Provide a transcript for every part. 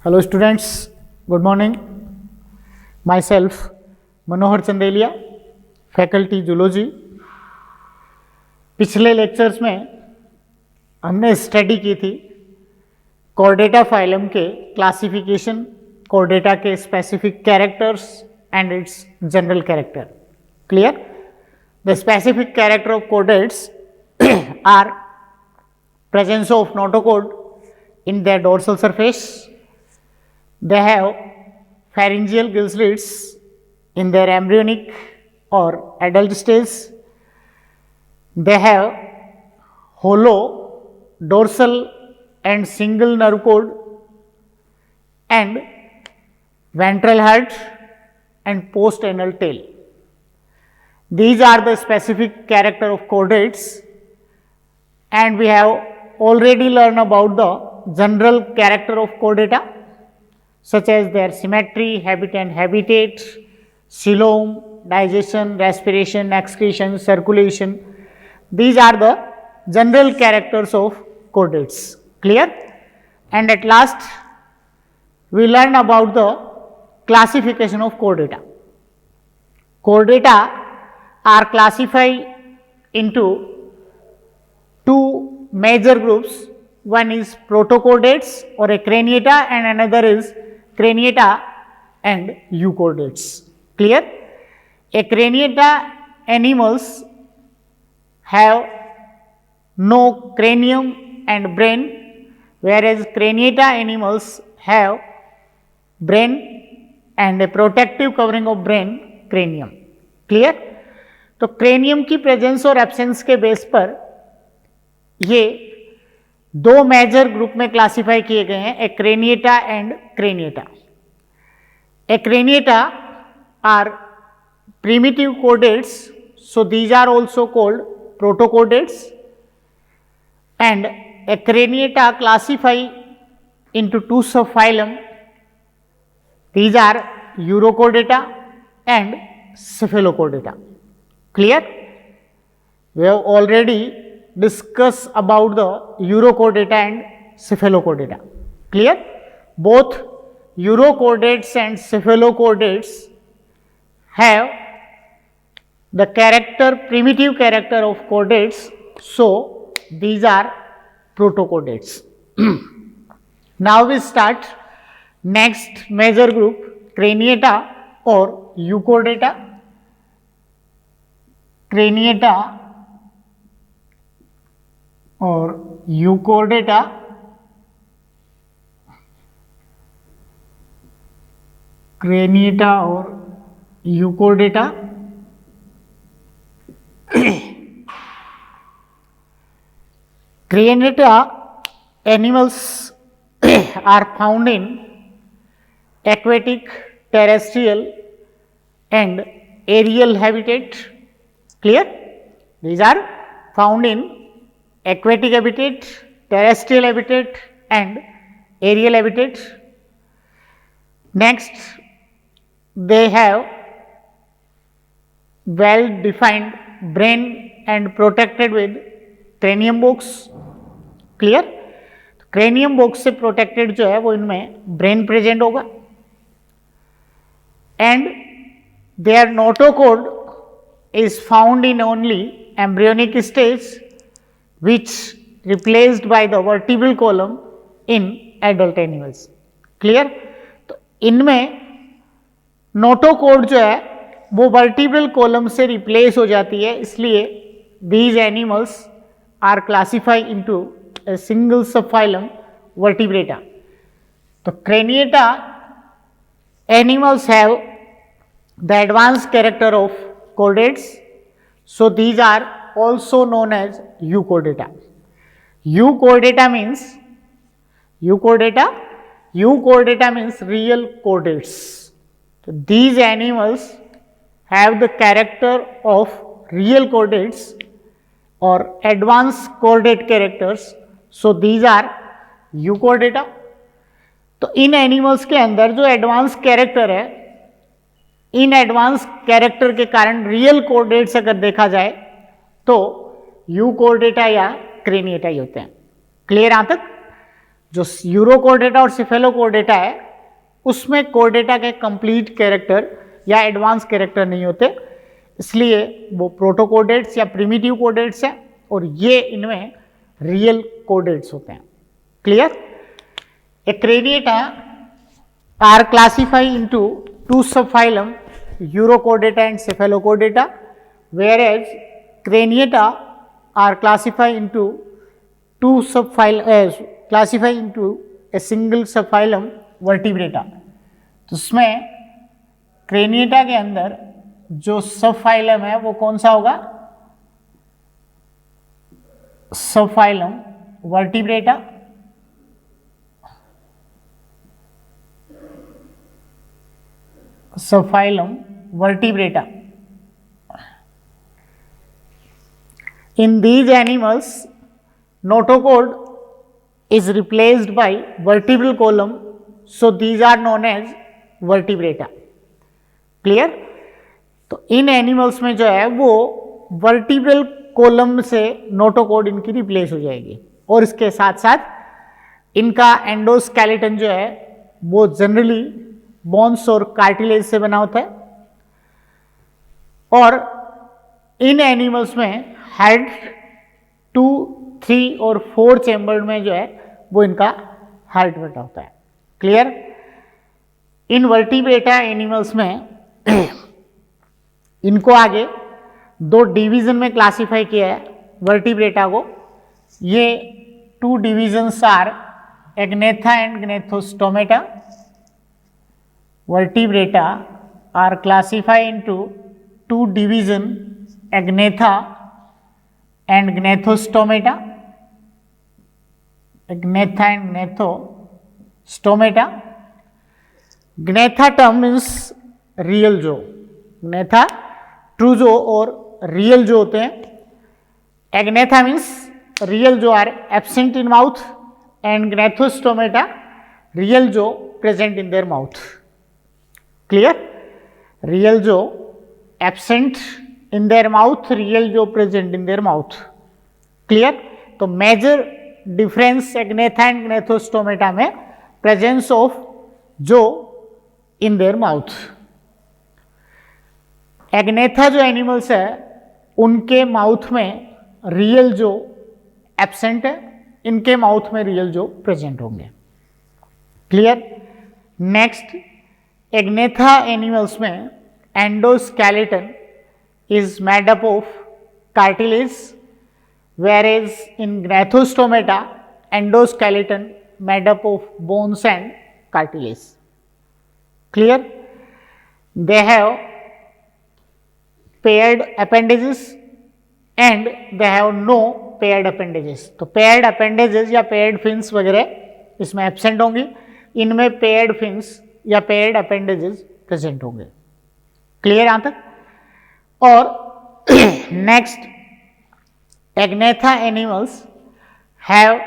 Hello students, good morning. Myself मनोहर Chandelia, faculty zoology. पिछले lectures में हमने स्टडी की थी कॉर्डेटा फाइलम के क्लासिफिकेशन, कॉर्डेटा के specific characters and it's general character. Clear? The specific character of chordates are presence of notochord in their dorsal surface. They have pharyngeal gill slits in their embryonic or adult stage. They have hollow dorsal and single nerve cord and ventral head and post-anal tail. These are the specific character of chordates, and we have already learned about the general character of chordata, such as their symmetry, habit and habitat, coelom, digestion, respiration, excretion, circulation. These are the general characters of chordates. Clear? And at last we learn about the classification of chordata. Chordata are classified into two major groups. One is protochordates or a craniata, and another is craniata and euchordates. Clear? A craniata animals have no cranium and brain, whereas craniata animals have brain and a protective covering of brain, cranium. Clear? तो cranium की presence और absence के base पर ये दो major group में classify किए गए हैं, acraniata and craniata. Acraniata are primitive chordates, so these are also called protochordates, and a craniata classify into two subphylum. These are urochordata and cephalochordata. Clear? We have already discussed about the urochordata and cephalochordata. Clear? Both urochordates and cephalochordates have the character, primitive character of chordates, so these are protochordates. Now we start next major group, craniata or euchordata. Craniata और यूकोर्डेटा craniata और यूकोर्डेटा craniata animals are found in aquatic, terrestrial and aerial habitat. Clear? These are found in aquatic habitat, terrestrial habitat and aerial habitat. Next, they have well defined brain and protected with cranium box. Clear? cranium box से protected जो है वो इनमें brain present होगा, and their notochord is found in only embryonic stage, which replaced by the vertebral column in adult animals. Clear? तो इनमें notochord जो है वो vertebral column से replace हो जाती है, इसलिए these animals are classified into a single subphylum vertebrata. तो craniata animals have the advanced character of chordates, so these are also known as euchordata. Euchordata means real chordates. So these animals have the character of real chordates or advanced chordate characters, so these are euchordata. तो इन animals के अंदर जो advance character है, in advance character के कारण real chordates अगर देखा जाए तो यूकोर्डेटा या क्रेनिएटा ही होते हैं। क्लियर? यहां तक? जो यूरोकोर्डेटा और सिफेलोकोर्डेटा है उसमें कोर्डेटा के कंप्लीट कैरेक्टर या एडवांस कैरेक्टर नहीं होते, इसलिए वो प्रोटोकोर्डेट्स या प्रिमिटिव कोर्डेट्स हैं और ये इनमें रियल कोर्डेट्स होते हैं। Clear? Acraniata are classified into two subphylum, urochordata and cephalochordata, whereas craniata are classified into classified into a single subphylum vertebrata। तो उसमें क्रेनिएटा के अंदर जो सबफाइलम है वो कौन सा होगा? Subphylum vertebrata, subphylum vertebrata. In these animals, notochord is replaced by vertebral column, so these are known as vertebrata। Clear? तो इन एनिमल्स में जो है वो वर्टिब्रल कॉलम से नोटोकॉर्ड इनकी रिप्लेस हो जाएगी और इसके साथ साथ इनका एंडोस्केलेटन जो है वो जनरली बोन्स और कार्टिलेज से बना होता है और इन एनिमल्स में हेड 2, 3 और 4 चैम्बर में जो है वो इनका हार्ट बटा होता है। क्लियर? इन वर्टिब्रेटा एनिमल्स में इनको आगे 2 डिवीजन में क्लासिफाई किया है वर्टिब्रेटा को। ये 2 divisions are agnatha and gnathostomata. Vertebrata are classified into 2 division, agnatha and gnathostomata, gnatha and gnathostomata। gnatha term means real jaw, gnatha true jaw और real jaw होते हैं। agnatha means real jaw are absent in mouth and gnathostomata real jaw present in their mouth। clear? real jaw absent in their mouth, real jaw present in their mouth। clear? तो major difference agnatha and Gnathostomata में presence of जो in their mouth. Agnatha जो animals है उनके mouth में real जो absent है, इनके माउथ में रियल जो प्रेजेंट होंगे। क्लियर? नेक्स्ट, एग्नेथा एनिमल्स में endoskeleton is made up of cartilage, whereas in gnathostomata endoskeleton made up of bones and cartilage। clear? They have paired appendages and they have no paired appendages। तो paired appendages या paired fins वगैरह इसमें absent होंगी, इनमें paired fins या paired appendages present होंगे। Clear यहाँ तक? और next, Agnatha animals have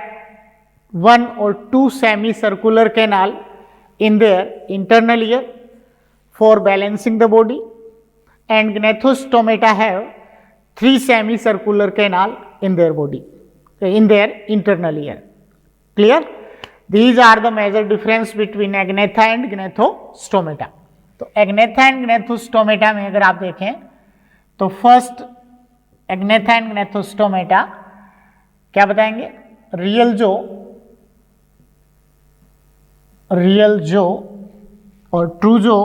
1 or 2 semi circular canal in their internal ear for balancing the body and Gnathostomata have 3 semi circular canal in their body, in their internal ear. Clear? These are the major difference between Agnatha and Gnathostomata. तो Agnatha and Gnathostomata में अगर आप देखें तो first Agnatha and Gnathostomata क्या बताएंगे? Real जो और ट्रू जो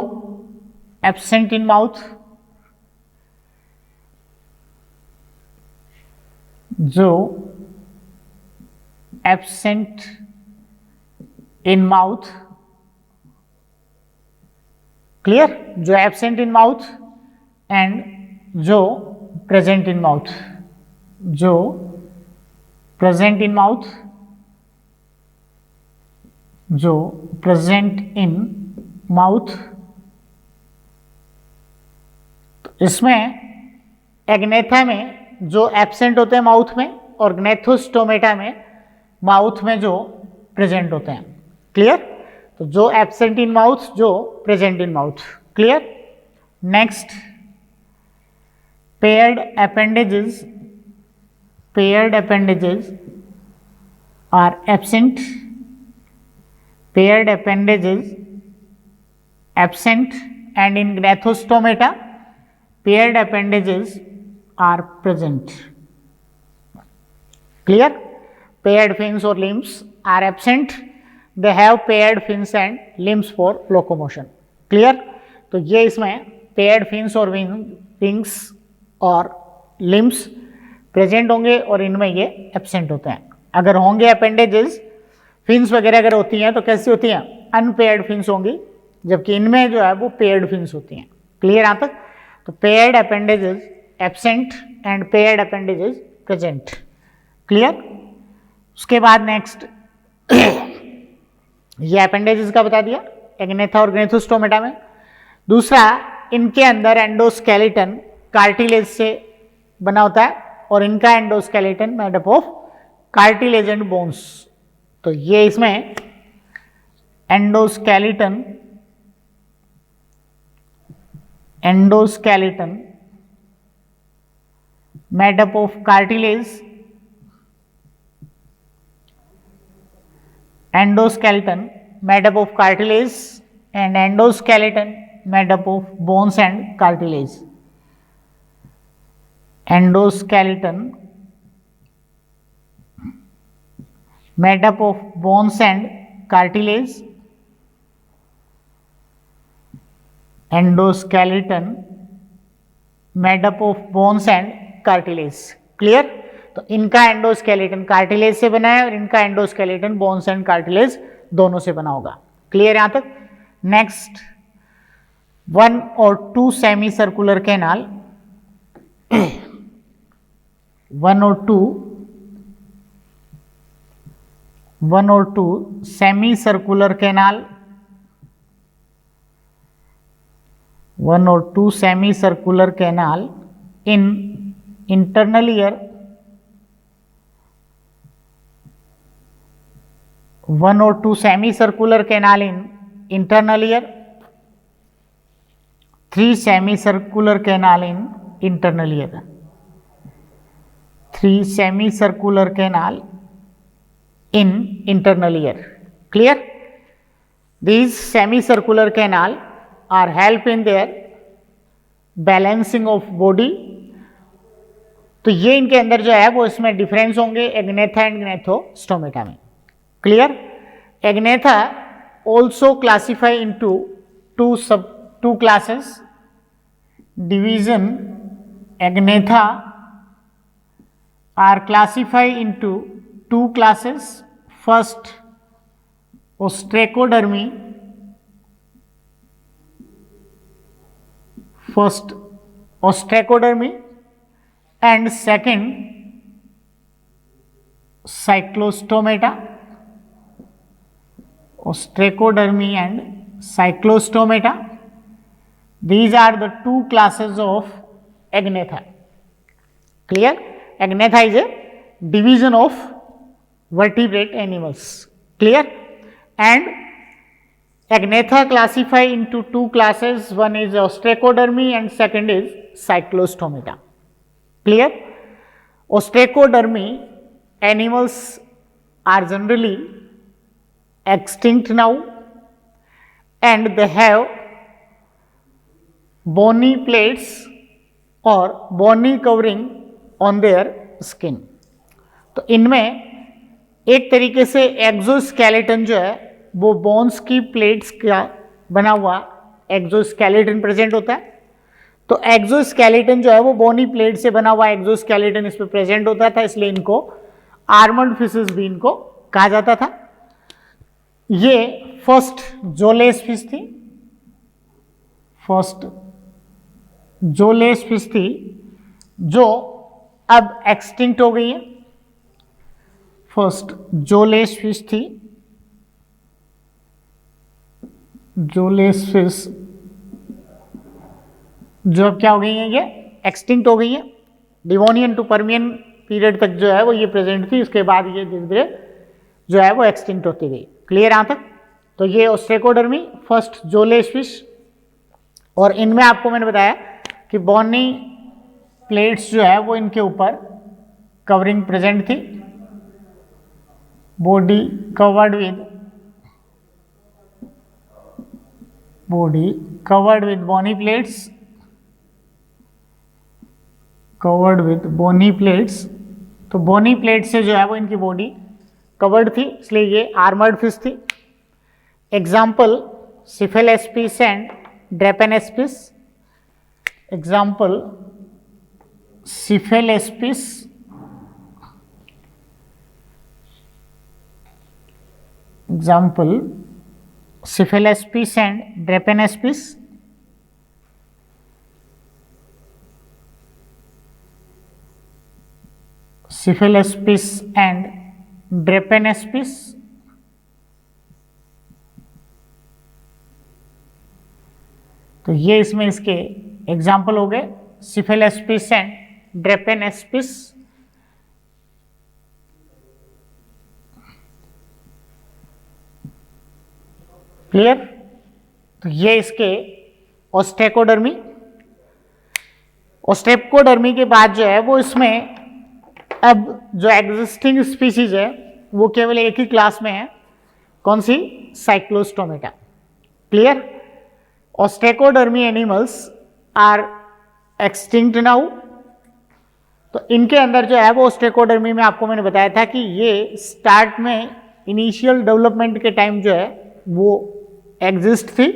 एब्सेंट इन माउथ, जो एब्सेंट इन माउथ। क्लियर? जो एब्सेंट इन माउथ एंड जो प्रेजेंट इन माउथ, जो प्रेजेंट इन माउथ, जो प्रेजेंट इन माउथ। इसमें एग्नेथा में जो एब्सेंट होते हैं माउथ में और ग्नेथोस्टोमेटा में माउथ में जो प्रेजेंट होते हैं। क्लियर? तो जो एब्सेंट इन माउथ, जो present in mouth. Clear? Next, paired appendages are absent paired appendages absent, and in Gnathostomata paired appendages are present. Clear? Paired fins or limbs are absent. They have paired fins and limbs for locomotion. Clear? तो ये इसमें paired fins और wings और limbs present होंगे और इनमें ये absent होते हैं. अगर होंगे अपेंडेजेस, फिन्स वगैरह अगर होती हैं तो कैसी होती हैं? अनपेयर्ड फिन्स होंगी, जबकि इनमें जो है वो पेयर्ड फिन्स होती हैं. क्लियर यहाँ तक? तो paired appendages absent and paired appendages present. Clear? उसके बाद नेक्स्ट ये अपेंडेजेस का बता दिया एग्नेथा और ग्नेथोस्टोमेटा में. दूसरा, इनके अंदर एंडोस्केलेटन कार्टिलेज से बना होता है और इनका endoskeleton made up of cartilage and bones. तो ये इसमें endoskeleton made up of cartilage, endoskeleton made up of cartilage and endoskeleton made up of bones and cartilage. Endoskeleton made up of bones and cartilage. Endoskeleton made up of bones and cartilage. Clear? तो इनका endoskeleton cartilage से बना है और इनका endoskeleton bones and cartilage दोनों से बना होगा. क्लियर यहां तक? नेक्स्ट, 1 और 2 सेमी सर्कुलर कैनाल, 1 और 2 सेमी सर्कुलर कैनाल, 1 और 2 semi circular canal in internal ear, 1 or 2 semicircular canal in internal ear, 3 semicircular canal in internal ear, 3 semicircular canal in internal ear. Clear? These semicircular canal are help in their balancing of body. तो ये इनके अंदर जो है वो इसमें difference होंगे Agnatha and Gnathostomata में. Clear? Agnatha also classify into two classes. Division Agnatha are classified into 2 classes. First, ostracodermy. And second, cyclostomata. Ostracodermy and cyclostomata. These are the 2 classes of Agnatha. Clear? Agnatha is a division of vertebrate animals. Clear? And Agnatha classify into 2 classes. One is ostracodermy and second is cyclostomata. Clear? Ostracodermy animals are generally extinct now and they have bony plates or bony covering on their skin. तो इनमें एक तरीके से exoskeleton जो है वो bones की plates का बना हुआ एक्सोस्केलेटन प्रेजेंट होता है. तो एक्सोस्केलेटन जो है वो बोनी प्लेट से बना हुआ एक्सोस्केलेटन इस पर प्रेजेंट होता था, इसलिए इनको आर्मर्ड फिशेस भी इनको कहा जाता था. ये फर्स्ट जोलेस फिश थी, जो अब एक्सटिंक्ट हो गई है. फर्स्ट जोलेस फिश थी, जोलेस फिश जो अब क्या हो गई है, ये एक्सटिंक्ट हो गई है. डिवोनियन टू पर्मियन पीरियड तक जो है वो ये प्रेजेंट थी, उसके बाद ये धीरे धीरे जो है वो एक्सटिंक्ट होती गई. क्लियर यहाँ तक? तो ये ओस्ट्रेकोडर्मी फर्स्ट जोलेस फिश, और इनमें आपको मैंने बताया कि बोनी प्लेट्स जो है वो इनके ऊपर कवरिंग प्रेजेंट थी, body covered with body covered with bony plates, covered with bony plates। तो bony plate से जो है वो इनकी बॉडी कवर्ड थी, इसलिए ये आर्मर्ड फिश थी। Example cephalaspis and drepanaspis. Example cephalaspis, example cephalaspis and drepanaspis. Cephalaspis and drepanaspis. तो ये इसमें इसके एग्जाम्पल हो गए, सिफेलेस्पिस एंड ड्रेपेनेस्पिस। क्लियर? तो ये इसके ऑस्टेकोडर्मी। ऑस्टेकोडर्मी के बाद जो है वो इसमें अब जो एग्जिस्टिंग स्पीसीज है वो केवल एक ही क्लास में है, कौन सी? Cyclostomata. Clear? Ostracodermi animals are extinct now. तो इनके अंदर जो है वो ऑस्टेकोडर्मी में आपको मैंने बताया था कि ये स्टार्ट में इनिशियल डेवलपमेंट के टाइम जो है वो एग्जिस्ट थी,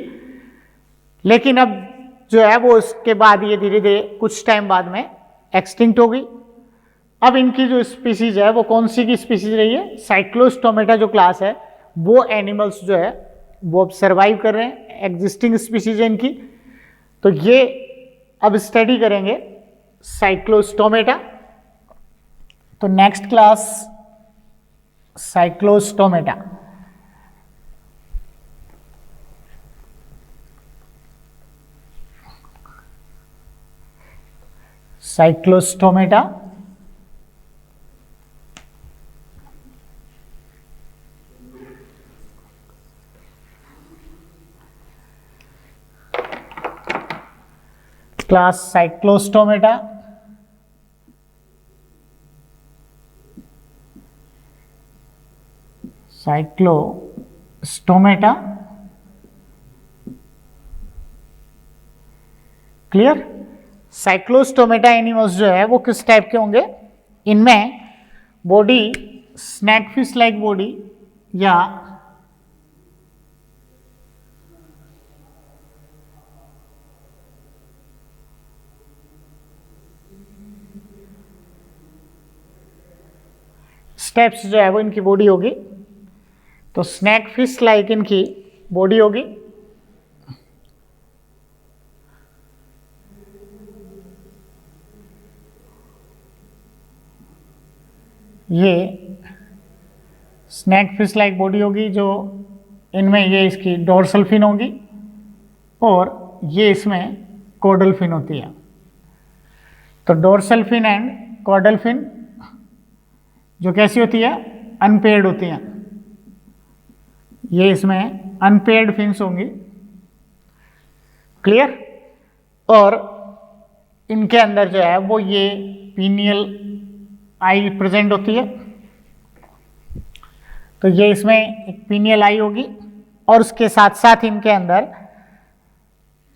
लेकिन अब जो है वो उसके बाद ये धीरे धीरे कुछ टाइम बाद में एक्सटिंक्ट हो गई। अब इनकी जो स्पीसीज है वो कौन सी की स्पीसीज रही है? साइक्लोस्टोमेटा जो क्लास है वो एनिमल्स जो है वो अब सर्वाइव कर रहे हैं, एग्जिस्टिंग स्पीसीज है इनकी। तो ये अब स्टडी करेंगे साइक्लोस्टोमेटा। तो next class Cyclostomata. Cyclostomata class Cyclostomata. Cyclostomata. Clear? Cyclostomata animals जो है वो किस टाइप के होंगे? इनमें body snake fish like body या स्टेप्स जो है वो इनकी बॉडी होगी। तो स्नैक फिश लाइक इनकी बॉडी होगी। ये स्नैक फिश लाइक बॉडी होगी जो इनमें ये इसकी डोर्सल फिन होगी और ये इसमें कॉडल फिन होती है। तो dorsal fin and caudal fin जो कैसी होती है? अनपेयर्ड होती हैं। ये इसमें अनपेयर्ड फिन्स होंगी। क्लियर? और इनके अंदर जो है वो ये पीनियल आई प्रेजेंट होती है। तो ये इसमें एक पीनियल आई होगी और उसके साथ साथ इनके अंदर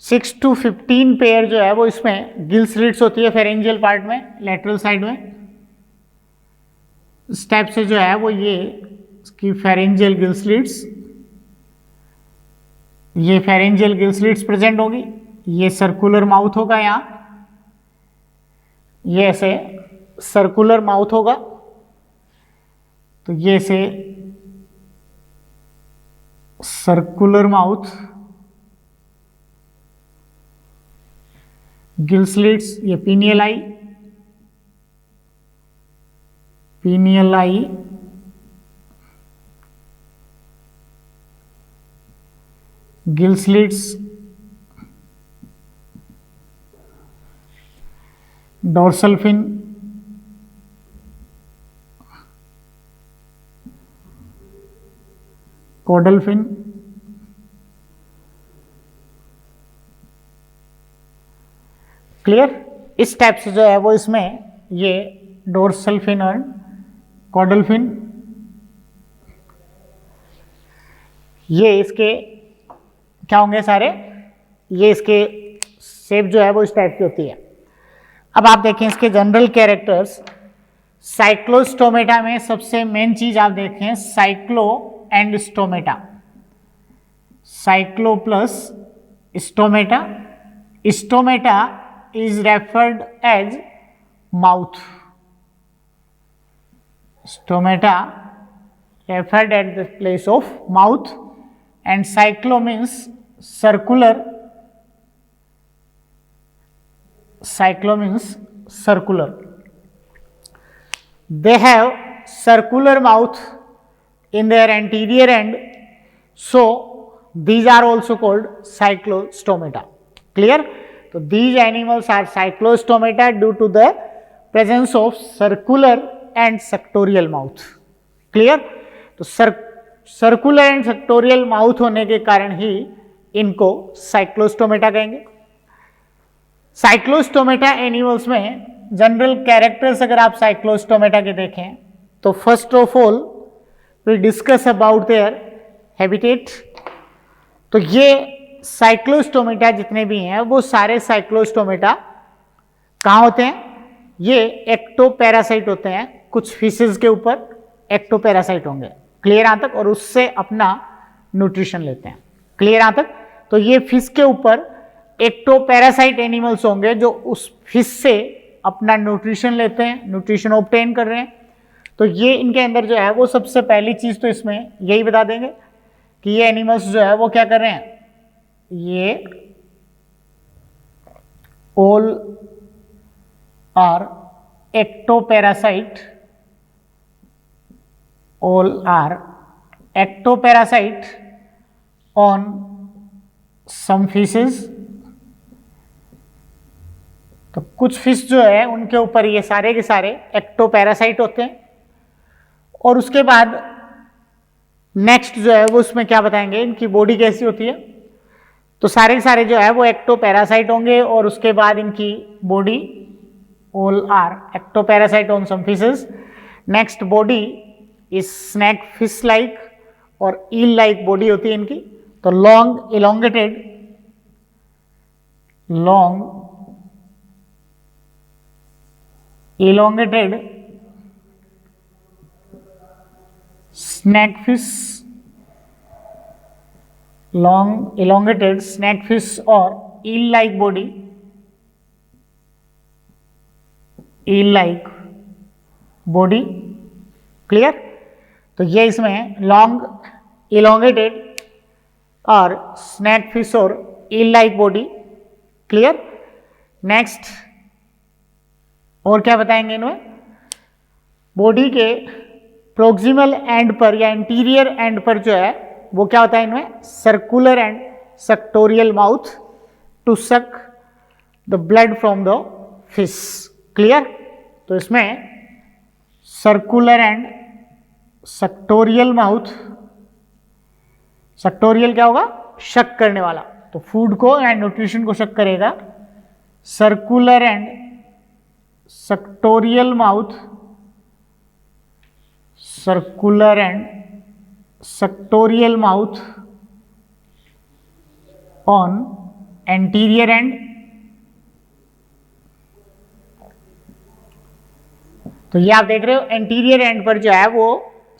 6 to 15 पेयर जो है वो इसमें गिल स्लिट्स होती है फेरेंजियल पार्ट में, लेटरल साइड में। स्टेप से जो है वो ये इसकी फेरेंजियल गिल स्लिट्स, ये फेरेंजियल गिल स्लिट्स प्रेजेंट होगी। ये सर्कुलर माउथ होगा, यहाँ ये ऐसे सर्कुलर माउथ होगा। तो ये ऐसे सर्कुलर माउथ, गिल स्लिट्स, ये pineal eye, pineal eye, gill slits, dorsal fin, caudal fin, clear? इस टाइप से जो है वो इसमें ये डोर्सल फिन और कॉडल फिन, ये इसके क्या होंगे? सारे ये इसके शेप जो है वो इस टाइप की होती है। अब आप देखें इसके जनरल कैरेक्टर्स। साइक्लोस्टोमेटा में सबसे मेन चीज आप देखें cyclo and stomata, cyclo plus stomata. Stomata is referred as mouth. Stomata referred at the place of mouth, and cyclo means circular. Cyclo means circular. They have circular mouth in their anterior end, so these are also called cyclostomata. Clear? So these animals are cyclostomata due to the presence of circular and sectorial mouth. Clear? तो circular and sectorial mouth होने के कारण ही इनको Cyclostomata कहेंगे। Cyclostomata animals में general characters अगर आप साइक्लोस्टोमेटा के देखें तो first of all we discuss about their habitat. तो ये साइक्लोस्टोमेटा जितने भी हैं वो सारे साइक्लोस्टोमेटा कहाँ होते हैं? ये एक्टोपैरासाइट होते हैं। कुछ फिशेस के ऊपर एक्टोपैरासाइट होंगे, क्लियर यहाँ तक, और उससे अपना न्यूट्रिशन लेते हैं, क्लियर यहाँ तक। तो ये फिश के ऊपर एक्टोपैरासाइट एनिमल्स होंगे जो उस फिश से अपना न्यूट्रिशन लेते हैं, न्यूट्रिशन ऑब्टेन कर रहे हैं। तो ये इनके अंदर जो है वो सबसे पहली चीज तो इसमें यही बता देंगे कि ये एनिमल्स जो है वो क्या कर रहे हैं, ये all are ectoparasite, all are ectoparasite on some fishes. तो कुछ फिश जो है उनके ऊपर ये सारे के सारे एक्टोपैरासाइट होते हैं। और उसके बाद नेक्स्ट जो है वो उसमें क्या बताएंगे, इनकी बॉडी कैसी होती है। तो सारे के सारे जो है वो एक्टोपैरासाइट होंगे और उसके बाद इनकी body all are ectoparasite on some fishes. Next body is snake fish like और ईल लाइक बॉडी होती है इनकी। तो long elongated, long elongated snackfish, long elongated snackfish or eel-like body, eel-like body, clear। तो ये इसमें लॉन्ग इलोंगेटेड और स्नैकफिश और eel-like बॉडी, क्लियर। नेक्स्ट और क्या बताएंगे इनमें, बॉडी के प्रोक्सिमल एंड पर या इंटीरियर एंड पर जो है वो क्या होता है इनमें, circular and sectorial mouth to suck the blood from the fish, clear. तो इसमें circular and sectorial mouth, sectorial क्या होगा, शक करने वाला, तो फूड को एंड न्यूट्रिशन को शक करेगा। Circular and sectorial mouth, circular and sectorial mouth on anterior and. तो ये आप देख रहे हो एंटीरियर एंड पर जो है वो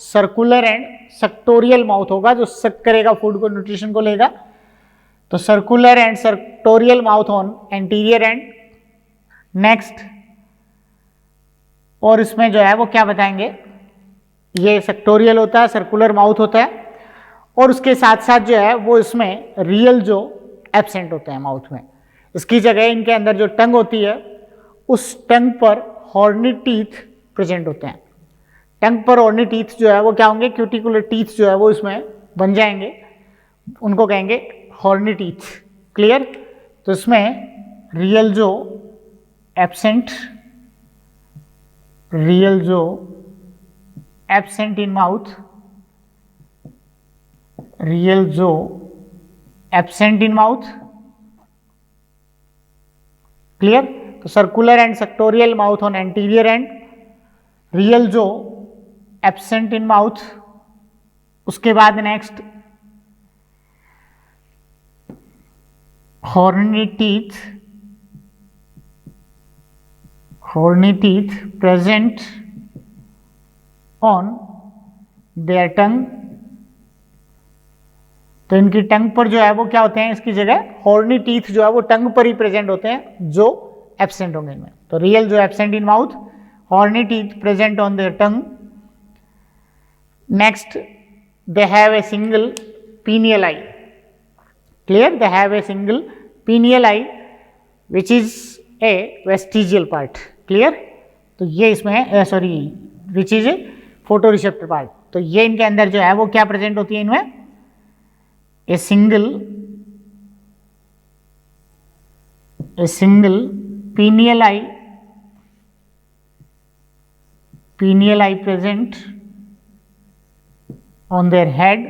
सर्कुलर एंड सेक्टोरियल माउथ होगा जो सक करेगा फूड को, न्यूट्रिशन को लेगा। तो circular and sectorial mouth on anterior and. Next और इसमें जो है वो क्या बताएंगे, ये सेक्टोरियल होता है, सर्कुलर माउथ होता है, और उसके साथ साथ जो है वो इसमें रियल जो एब्सेंट होते हैं माउथ में। इसकी जगह इनके अंदर जो टंग होती है उस टंग पर हॉर्नी टीथ प्रेजेंट होते हैं। टंग पर हॉर्नी टीथ जो है वो क्या होंगे, क्यूटिकुलर टीथ जो है वो इसमें बन जाएंगे, उनको कहेंगे हॉर्नी टीथ, क्लियर। तो इसमें रियल जो एब्सेंट, रियल जो एब्सेंट इन माउथ, रियल जो एब्सेंट इन माउथ, क्लियर। तो circular and sectorial mouth on anterior and, real जो एब्सेंट इन माउथ। उसके बाद next horny teeth present on their tongue। तो इनकी टंग पर जो है वो क्या होते हैं, इसकी जगह हॉर्नी टीथ जो है वो टंग पर ही प्रेजेंट होते हैं जो एब्सेंट होंगे इनमें। तो रियल जो absent in mouth, horny teeth present on their tongue. Next, they have a single pineal eye। Clear, they have a single pineal eye which is a vestigial part. Clear, तो ये इसमें है, sorry, which is a photo receptor part. तो ये इनके अंदर जो है वो क्या प्रेजेंट होती है इनमें, a single pineal eye present on their head।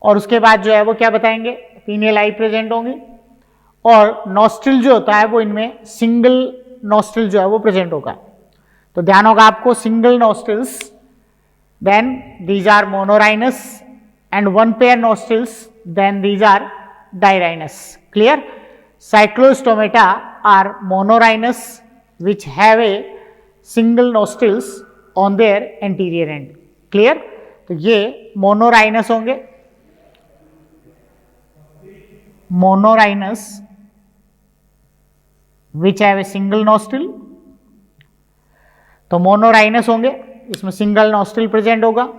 और उसके बाद जो है वो क्या बताएंगे, pineal eye प्रेजेंट होंगी। और नॉस्ट्रिल जो होता है वो इनमें सिंगल नॉस्ट्रिल जो है वो प्रेजेंट होगा। तो ध्यान होगा आपको, single nostrils, then these are monorhinous, and one pair nostrils, then these are dirhinous। Clear? Cyclostomata are monorhinous which have a single nostrils on their anterior end। Clear? तो ये monorhinous होंगे, monorhinous which have a single nostril। तो monorhinous होंगे, इसमें single nostril present होगा।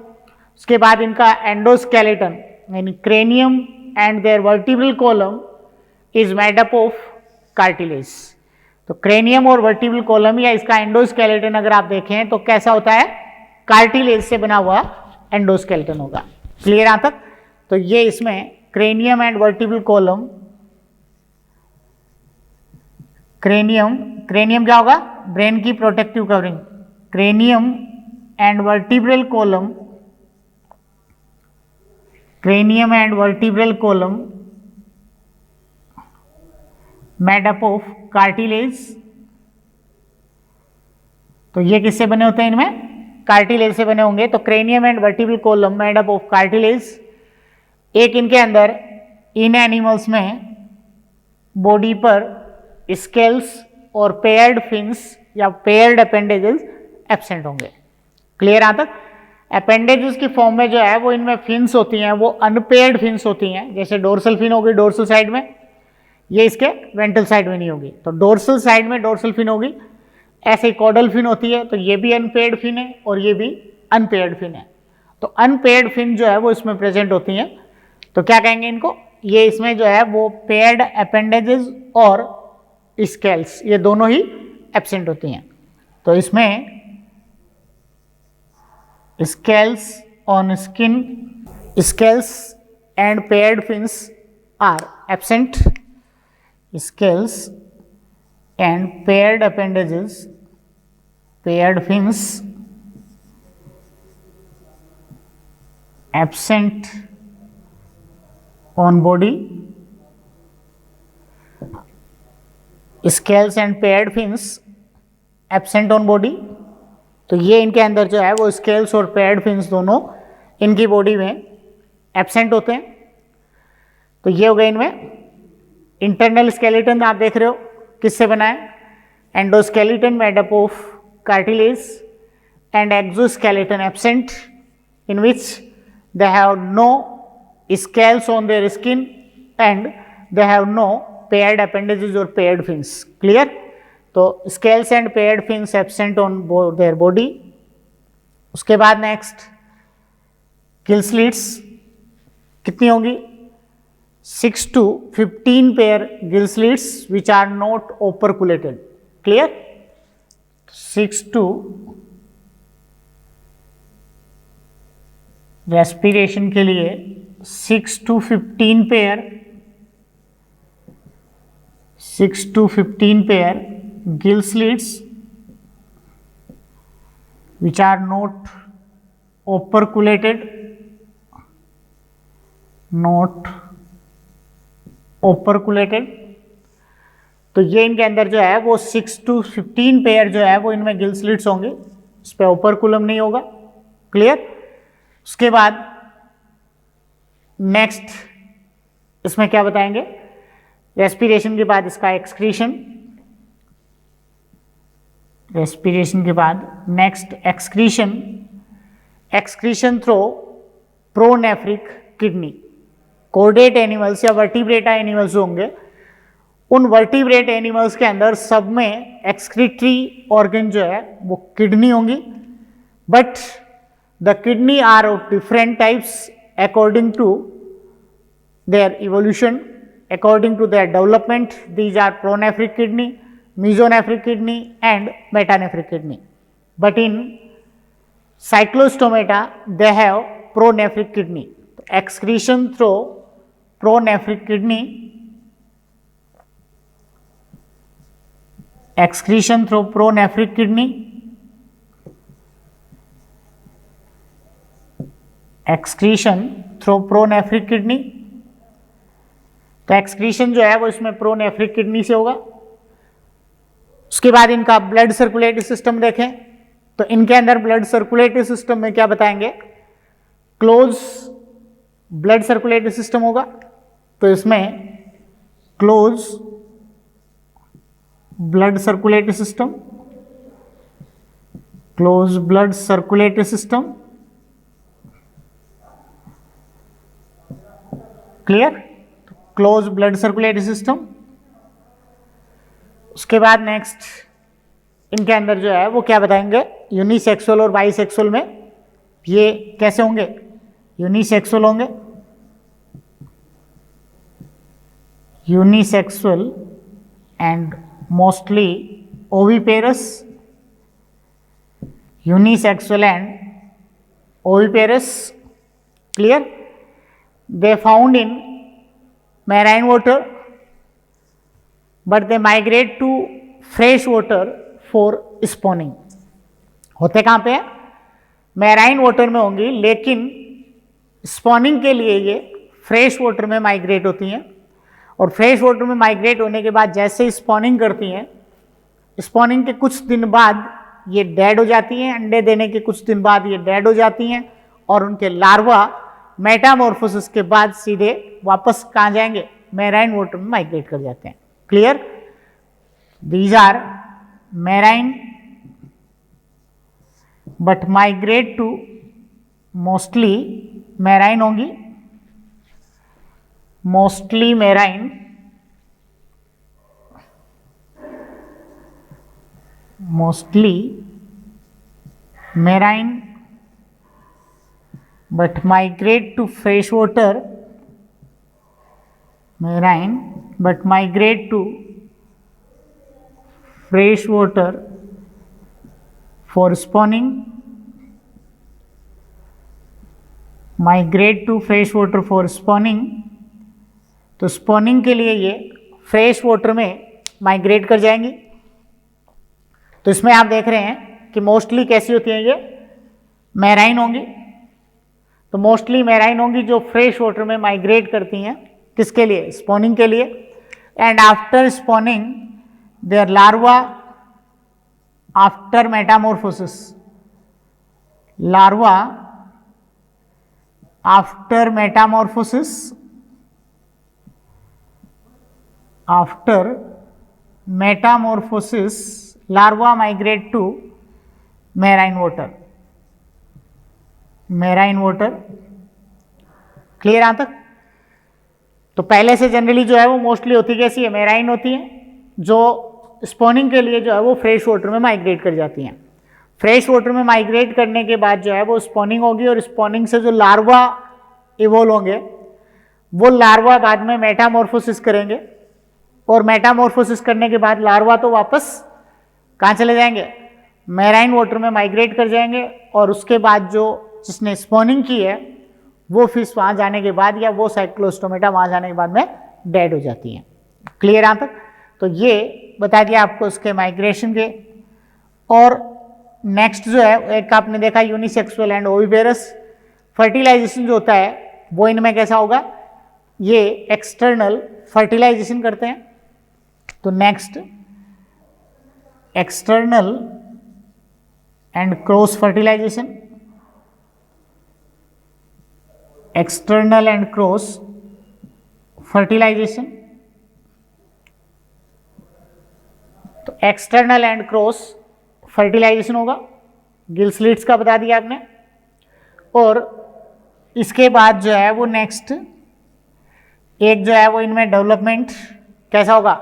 उसके बाद इनका एंडोस्केलेटन यानी cranium and their vertebral column is made up of cartilage. तो क्रेनियम और वर्टिब्रल कॉलम या इसका एंडोस्केलेटन अगर आप देखें तो कैसा होता है, कार्टिलेज से बना हुआ एंडोस्केलेटन होगा। क्लियर यहां तक? तो ये इसमें cranium and vertebral column, cranium क्या होगा, ब्रेन की protective covering. Cranium and vertebral column, cranium and vertebral column made up of cartilage। तो ये किससे बने होते हैं, इनमें कार्टिलेज से बने होंगे। तो cranium and vertebral column made up of cartilage. एक इनके अंदर इन एनिमल्स में बॉडी पर स्केल्स और पेयर्ड फिन्स या पेयर्ड अपेंडेजेस एब्सेंट होंगे। क्लियर यहां तक? अपेंडेजेस की फॉर्म में जो है वो इनमें फिन्स होती हैं, वो अनपेयर्ड फिन्स होती हैं। जैसे डोर्सल फिन होगी डोर्सल साइड में, ये इसके वेंट्रल साइड में नहीं होगी। तो डोर्सल साइड में डोर्सल फिन होगी, ऐसे कॉडल फिन होती है, तो ये भी अनपेयर्ड फिन है और ये भी अनपेयर्ड फिन है। तो अनपेयर्ड फिन जो है वो इसमें प्रेजेंट होती हैं। तो क्या कहेंगे इनको, ये इसमें जो है वो पेयर्ड अपेंडेजेस और स्केल्स ये दोनों ही एब्सेंट होती हैं। तो इसमें scales on skin, scales and paired fins are absent। Scales and paired appendages, paired fins absent on body। Scales and paired fins absent on body। तो ये इनके अंदर जो है वो स्केल्स और पेयर्ड फिन्स दोनों इनकी बॉडी में एब्सेंट होते हैं। तो ये हो गए इनमें इंटरनल स्केलेटन। आप देख रहे हो किससे बना है, endoskeleton made up of cartilage and exoskeleton absent in which they have no scales on their skin and they have no paired appendages और पेयर्ड फिन्स। क्लियर? तो scales and paired fins absent on their body. उसके बाद next gill slits कितनी होंगी, 6 to 15 pair gill slits which are not operculated. Clear? 6 to respiration के लिए 6 to 15 pair, 6 to 15 pair gill slits which are not operculated, not operculated। तो ये इनके अंदर जो है वो 6 to 15 पेयर जो है वो इनमें गिल स्लिट्स होंगे, इस पर ओपरकुलम नहीं होगा। क्लियर? उसके बाद नेक्स्ट इसमें क्या बताएंगे, रेस्पिरेशन के बाद इसका एक्सक्रीशन, रेस्पिरेशन के बाद next excretion, excretion through pronephric kidney. Chordate animals या वर्टिब्रेटा एनिमल्स होंगे, उन वर्टिब्रेट एनिमल्स के अंदर सब में एक्सक्रीटरी ऑर्गन जो है वो किडनी होंगी, but the kidney are of different types according to their evolution, according to their development. These are pronephric kidney, mesonephric kidney and metanephric kidney. But in cyclostomata they have pronephric kidney. Excretion through pronephric kidney, excretion through pronephric kidney, excretion through pronephric kidney। तो excretion जो है वो इसमें pronephric kidney से होगा। उसके बाद इनका ब्लड सर्कुलेटरी सिस्टम देखें तो इनके अंदर ब्लड सर्कुलेटरी सिस्टम में क्या बताएंगे, क्लोज ब्लड सर्कुलेटरी सिस्टम होगा। तो इसमें close blood circulatory system, close blood circulatory system, clear, close blood circulatory system. उसके बाद नेक्स्ट इनके अंदर जो है वो क्या बताएंगे, यूनिसेक्सुअल और बाइसेक्सुअल में ये कैसे होंगे, यूनिसेक्सुअल होंगे, unisexual and mostly oviparous, unisexual and oviparous, clear. They found in marine water but they migrate to fresh water for spawning। होते कहाँ पे है, मैराइन वाटर में होंगी, लेकिन स्पॉनिंग के लिए ये फ्रेश वाटर में माइग्रेट होती हैं। और फ्रेश वाटर में माइग्रेट होने के बाद जैसे ही स्पॉनिंग करती हैं, स्पॉनिंग के कुछ दिन बाद ये डेड हो जाती हैं, अंडे देने के कुछ दिन बाद ये डेड हो जाती हैं और उनके लार्वा मेटामॉर्फोसिस के बाद सीधे वापस कहाँ जाएंगे, मैराइन वाटर में माइग्रेट कर जाते हैं। Clear, these are marine but migrate to, mostly marine होंगी, mostly marine, mostly marine but migrate to fresh water, marine but migrate to fresh water for spawning, migrate to fresh water for spawning। तो spawning के लिए ये fresh water में migrate कर जाएंगी। तो इसमें आप देख रहे हैं कि मोस्टली कैसी होती हैं, ये मैराइन होंगी। तो मोस्टली मैराइन होंगी जो फ्रेश वाटर में माइग्रेट करती हैं, किसके लिए, स्पॉनिंग के लिए। And after spawning their larva, after metamorphosis, larva after metamorphosis, after metamorphosis larva migrate to marine water, marine water. Clear यहां तक। तो पहले से जनरली जो है वो मोस्टली होती कैसी है, मैराइन होती है, जो स्पॉनिंग के लिए जो है वो फ्रेश वाटर में माइग्रेट कर जाती हैं। फ्रेश वाटर में माइग्रेट करने के बाद जो है वो स्पॉनिंग होगी और स्पॉनिंग से जो लार्वा इवोल्व होंगे वो लार्वा बाद में मेटामॉर्फोसिस करेंगे और मेटामॉर्फोसिस करने के बाद लार्वा तो वापस कहाँ चले जाएंगे, मैराइन वाटर में माइग्रेट कर जाएंगे और उसके बाद जो जिसने स्पॉनिंग की है वो फिश वहाँ जाने के बाद या वो साइक्लोस्टोमेटा वहाँ जाने के बाद में डेड हो जाती हैं। क्लियर यहाँ तक। तो ये बता दिया आपको इसके माइग्रेशन के। और नेक्स्ट जो है एक आपने देखा यूनिसेक्सुअल एंड ओविपेरस। फर्टिलाइजेशन जो होता है वो इनमें कैसा होगा, ये एक्सटर्नल फर्टिलाइजेशन करते हैं। तो next external and cross fertilisation, external and cross fertilisation. External and cross fertilisation होगा, गिल स्लिट्स का बता दिया आपने। और इसके बाद जो है वो नेक्स्ट एक जो है वो इनमें डेवलपमेंट कैसा होगा,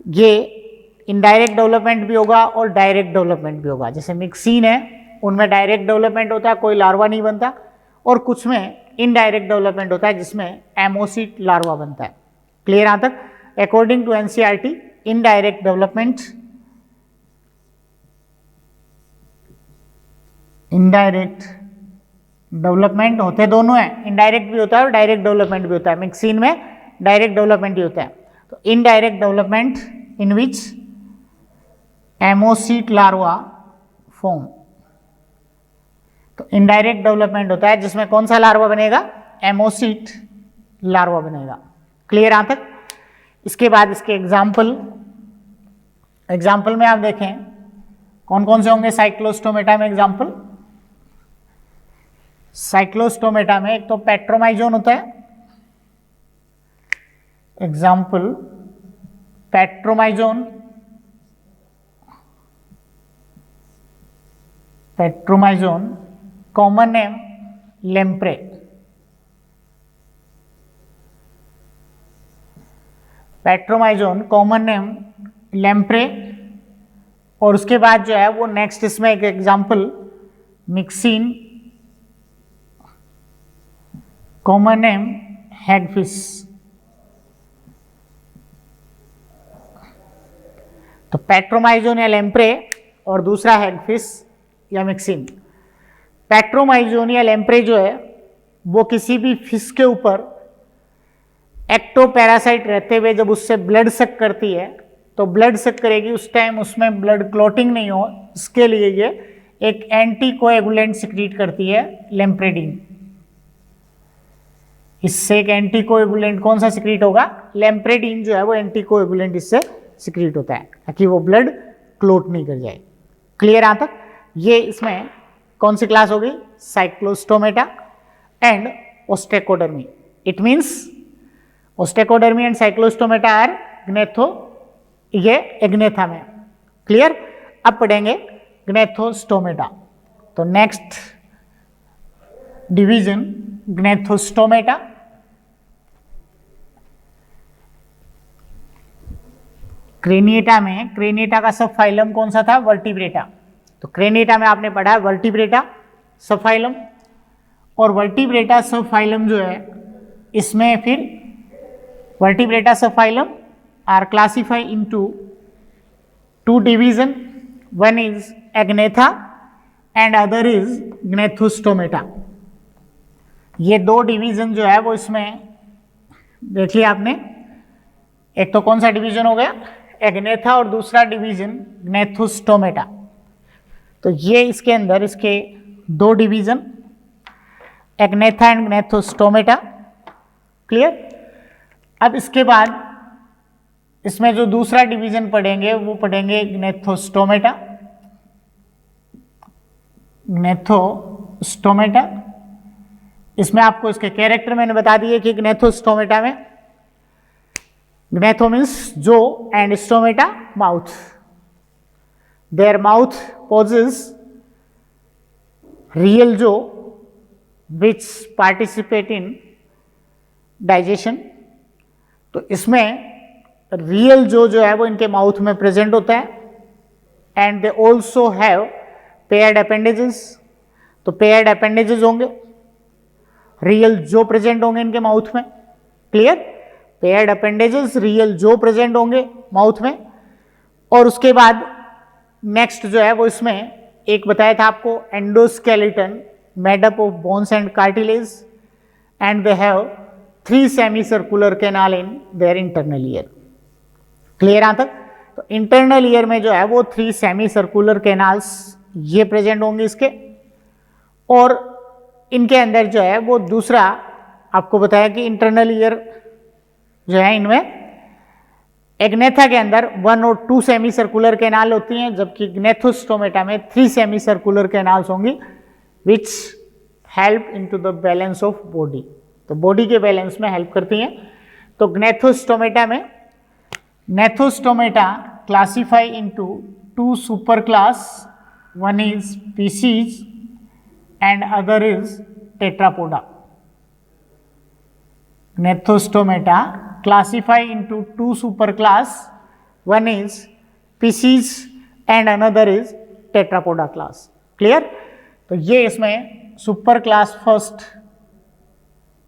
ये इनडायरेक्ट डेवलपमेंट भी होगा और डायरेक्ट डेवलपमेंट भी होगा। जैसे मिक्सिन है उनमें डायरेक्ट डेवलपमेंट होता है, कोई लार्वा नहीं बनता, और कुछ में इनडायरेक्ट डेवलपमेंट होता है जिसमें एमोसिट लार्वा बनता है। क्लियर यहाँ तक? According to NCERT indirect development, indirect development होते दोनों हैं, इनडायरेक्ट भी होता है और डायरेक्ट डेवलपमेंट भी होता है। मिक्सिन में डायरेक्ट डेवलपमेंट ही होता है। तो indirect development in which ammocoete larva form, तो इनडायरेक्ट डेवलपमेंट होता है जिसमें कौन सा लार्वा बनेगा, एमोसिट लार्वा बनेगा। क्लियर यहां तक? इसके बाद इसके एग्जाम्पल में आप देखें कौन कौन से होंगे साइक्लोस्टोमेटा में एग्जाम्पल। साइक्लोस्टोमेटा में एक तो पेट्रोमाइजोन होता है, example petromyzon, petromyzon common name lamprey, petromyzon common name lamprey. और उसके बाद जो है वो नेक्स्ट इसमें एक example myxine common name hagfish. तो पेट्रोमाइजोन या लेम्प्रे और दूसरा हैगफिश या मिक्सिन। पेट्रोमाइजोन या लेम्प्रे जो है वो किसी भी फिश के ऊपर एक्टोपैरासाइट रहते हुए जब उससे ब्लड सक करती है तो ब्लड सक करेगी, उस टाइम उसमें ब्लड क्लॉटिंग नहीं हो, इसके लिए ये एक एंटी कोएगुलेंट सिक्रीट करती है लेम्प्रेडिन। इससे एक एंटी कोएगुलेंट कौन सा सिक्रीट होगा, लेम्प्रेडिन जो है वो एंटी कोएगुलेंट इससे सिक्रीट होता है ताकि वो ब्लड क्लॉट नहीं कर जाए। क्लियर यहां तक? ये इसमें कौन सी क्लास होगी, cyclostomata and ostracodermi. It means ostracodermi and cyclostomata are gnatho, ये एग्नेथा में। क्लियर? अब पढ़ेंगे ग्नेथोस्टोमेटा। तो नेक्स्ट डिवीजन ग्नेथोस्टोमेटा। क्रेनिएटा में, क्रेनिएटा का सब फाइलम कौन सा था, वर्टिब्रेटा। तो क्रेनिएटा में आपने पढ़ा है वर्टिब्रेटा सब फाइलम, और वर्टिब्रेटा सब फाइलम जो है इसमें फिर वर्टिब्रेटा सब phylum are classified into two division, one is agnatha and other is gnathostomata। ये दो डिवीजन जो है वो इसमें देख लिया आपने, एक तो कौन सा डिवीजन हो गया, एग्नेथा, और दूसरा डिवीजन ग्नेथोस्टोमेटा। तो ये इसके अंदर इसके दो division Agnatha and Gnathostomata. Clear? अब इसके बाद इसमें जो दूसरा डिवीजन पढ़ेंगे वो पढ़ेंगे ग्नेथोस्टोमेटा, ग्नेथोस्टोमेटा। इसमें आपको इसके कैरेक्टर मैंने बता दिए कि ग्नेथोस्टोमेटा में gnatho means jaw and stomata mouth, their mouth possess real jaw which participate in digestion. तो इसमें रियल जो है वो इनके माउथ में प्रेजेंट होता है, and they also have paired appendages. तो पेयर्ड अपेंडेजेस होंगे, रियल जो प्रेजेंट होंगे इनके माउथ में। क्लियर? पेयर्ड अपेंडेजेस रियल जो प्रेजेंट होंगे माउथ में। और उसके बाद नेक्स्ट जो है वो इसमें एक बताया था आपको endoskeleton made up of bones and cartilage, and they have 3 semi-circular canal in their internal ear. Clear यहां तक? तो इंटरनल ईयर में जो है वो 3 सेमी-सर्कुलर कैनाल्स ये प्रेजेंट होंगे इसके, और इनके अंदर जो है वो दूसरा आपको बताया कि इंटरनल ईयर जो है इनमें एग्नेथा के अंदर 1 और 2 सेमी-सर्कुलर कैनाल होती हैं, जबकि ग्नेथोस्टोमेटा में 3 सेमी-सर्कुलर कैनाल्स होंगी which help into the balance of body. तो बॉडी के बैलेंस में हेल्प करती हैं। तो ग्नेथोस्टोमेटा में, Gnathostomata classify into two superclass. One is species and other is Tetrapoda. Gnathostomata classify into two superclass. One is species and another is Tetrapoda class. Clear? तो ये इसमें super class first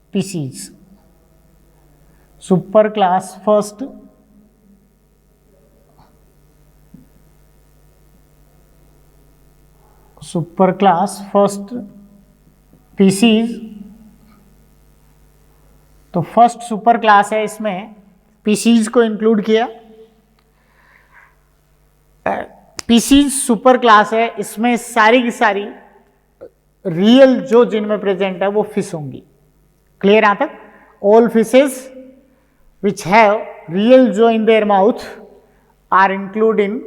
species, super class first super class first species. तो first super class है, इसमें species को include किया। Species super class है, इसमें सारी की सारी रियल जो जिनमें प्रेजेंट है वो फिश होंगी। क्लियर यहां तक? All fishes which have real jaw in their mouth are include in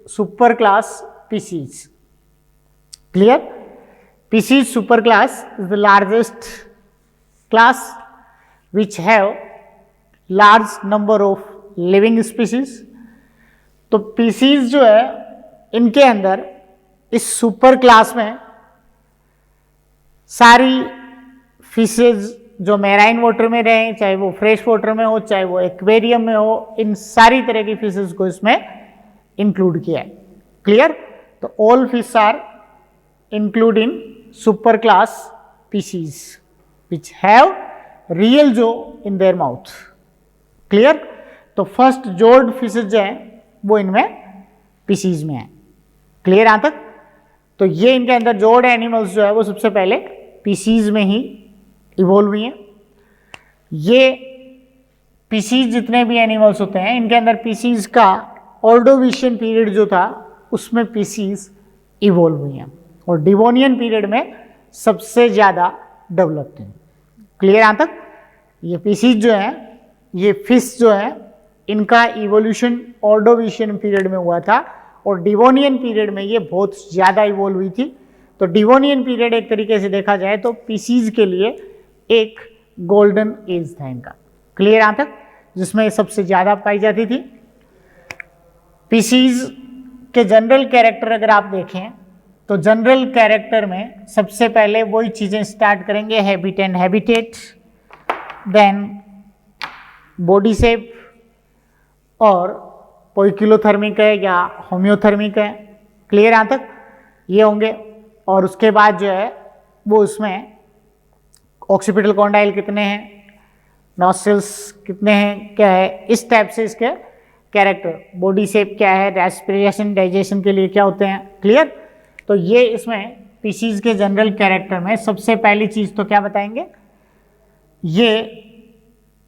super class pisces. Clear? Pisces super class is the largest class which have large number of living species. तो pisces जो है इनके अंदर इस super class में सारी fishes जो marine water में रहें, चाहे वो फ्रेश वाटर में हो, चाहे वो एक्वेरियम में हो, इन सारी तरह की फिशेज को इसमें इंक्लूड किया है। क्लियर? तो all fish are include in super class species which have real jaw in their mouth. Clear? तो फर्स्ट जोर्ड फिशेज जो है वो इनमें स्पीसीज में है। क्लियर यहां तक? तो ये इनके अंदर जोर्ड एनिमल्स जो है वो सबसे पहले स्पीसीज में ही इवॉल्व हुई हैं। ये स्पीसीज जितने भी एनिमल्स होते हैं इनके अंदर स्पीसीज का ऑर्डोविशियन पीरियड जो था उसमें स्पीसीज इवॉल्व हुई हैं और डिवोनियन पीरियड में सबसे ज़्यादा डेवलप्ड हैं। क्लियर यहां तक? ये स्पीसीज जो है, ये फिश जो है, इनका इवोल्यूशन ऑर्डोविशियन पीरियड में हुआ था और डिवोनियन पीरियड में ये बहुत ज़्यादा इवॉल्व हुई थी। तो डिवोनियन पीरियड एक तरीके से देखा जाए तो स्पीसीज के लिए एक गोल्डन एज था इनका। क्लियर यहां तक? जिसमें सबसे ज़्यादा पाई जाती थी। स्पीसीज के जनरल कैरेक्टर अगर आप देखें तो जनरल कैरेक्टर में सबसे पहले वही चीज़ें स्टार्ट करेंगे, habit and habitat, then body shape और पोइकिलोथर्मिक है या होम्योथर्मिक है। क्लियर यहां तक? ये होंगे। और उसके बाद जो है वो उसमें ऑक्सीपिटल कॉन्डाइल कितने हैं, नॉस्ट्रल्स कितने हैं, क्या है, इस टाइप से इसके कैरेक्टर, बॉडी शेप क्या है, रेस्पिरेशन डाइजेशन के लिए क्या होते हैं। क्लियर? तो ये इसमें स्पीसीज के जनरल कैरेक्टर में सबसे पहली चीज़ तो क्या बताएंगे, ये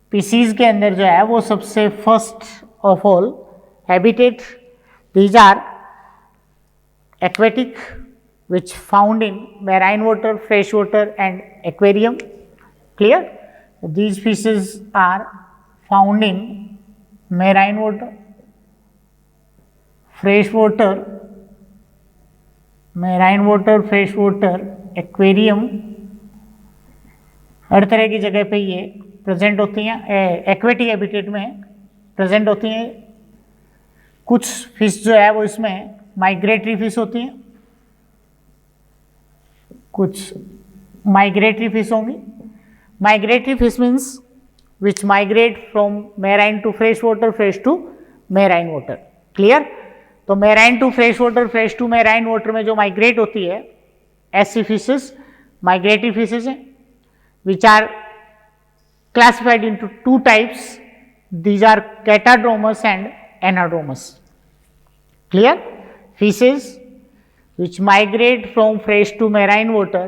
स्पीसीज के अंदर जो है वो सबसे first of all habitat, these are aquatic which found in marine water, fresh water and aquarium. Clear? These fishes are found in marine water, fresh water, marine water, fresh water, aquarium, हर तरह की जगह पे ये present होती हैं, aquatic habitat में present होती हैं। कुछ फिश जो है वो इसमें माइग्रेटरी फिश होती हैं, कुछ माइग्रेटरी फिश होंगी। Migratory fish means which migrate from marine to fresh water, fresh to marine water. Clear? तो marine to fresh water, fresh to marine water में जो माइग्रेट होती है ऐसी फिशेस माइग्रेटरी फिशेस हैं, which are classified into two types. These are catadromous and anadromous. Clear? Fishes which migrate from fresh to marine water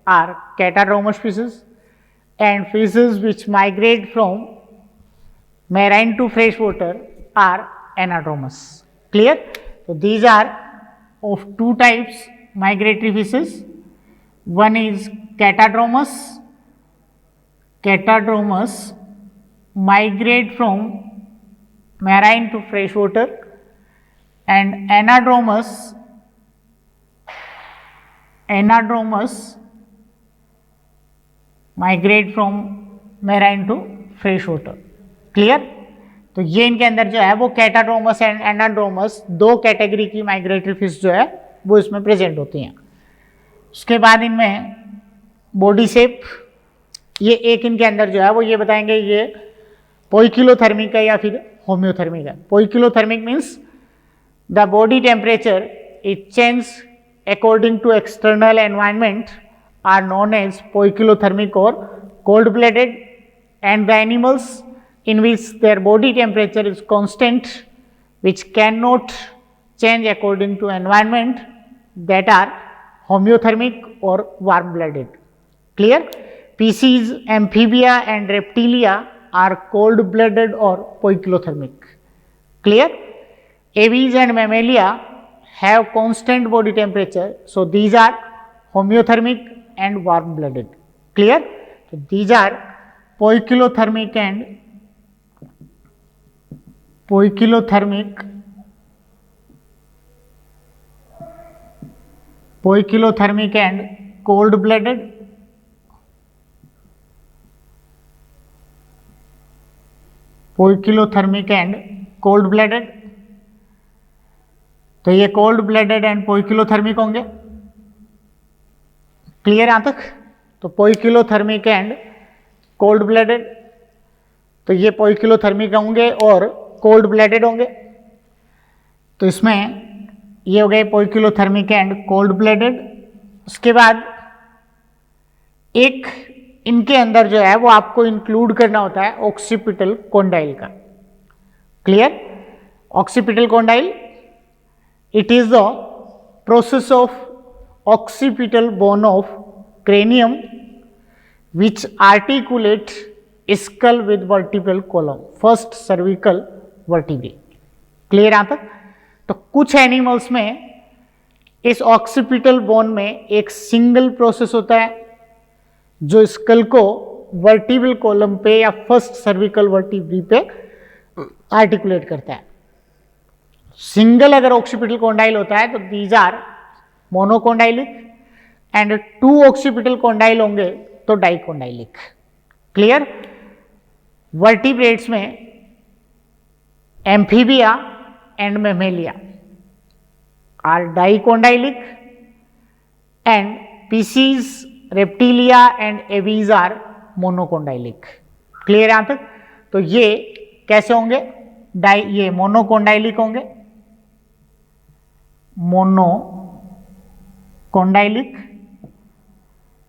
are catadromous fishes and fishes which migrate from marine to fresh water are anadromous. Clear? So these are of two types migratory fishes. One is catadromous. Catadromous migrate from marine to fresh water, and anadromous migrate from marine to fresh water. Clear? तो ये इनके अंदर जो है वो कैटाड्रोमस and anadromous दो category की migratory fish जो है वो इसमें प्रेजेंट होती हैं। उसके बाद इनमें बॉडी शेप, ये एक इनके अंदर जो है वो ये बताएंगे ये पोइकिलोथर्मिक है या फिर होम्योथर्मिक है। Poikilothermic means the body temperature is change according to external environment are known as poikilothermic और cold blooded, and the animals in which their body temperature is constant, which cannot change according to environment, that are homeothermic or warm blooded. Clear? Species amphibia and reptilia are cold blooded or poikilothermic. Clear? Aves and mammalia have constant body temperature, so these are homeothermic and warm blooded. Clear? So these are poikilothermic and poikilothermic and cold blooded, poikilothermic and cold blooded। तो ये cold blooded and poikilothermic होंगे। Clear यहां तक? तो poikilothermic and cold blooded, तो ये poikilothermic होंगे और कोल्ड ब्लडेड होंगे। तो इसमें ये हो गए पोइकिलोथर्मिक एंड कोल्ड ब्लडेड। उसके बाद एक इनके अंदर जो है वो आपको इंक्लूड करना होता है ऑक्सीपिटल कॉन्डाइल का। Clear? Occipital condyle, it is the process of occipital bone of cranium which articulate skull with vertebral column, first cervical vertebrae. Clear यहां तक? तो कुछ एनिमल्स में इस ऑक्सीपिटल बोन में एक सिंगल प्रोसेस होता है जो स्कल को वर्टिब्रल कॉलम पे या फर्स्ट सर्विकल वर्टिब्री पे आर्टिकुलेट करता है। सिंगल अगर ऑक्सीपिटल कॉन्डाइल होता है तो these are monocondylic, and two occipital condyle होंगे तो डाइकॉन्डाइलिक। क्लियर? वर्टिब्रेट्स में amphibia and mammalia are dicondylic, and pisces reptilia and aves are monocondylic. Clear यहां तक? तो ये कैसे होंगे? ये मोनोकॉन्डाइलिक होंगे, monocondylic.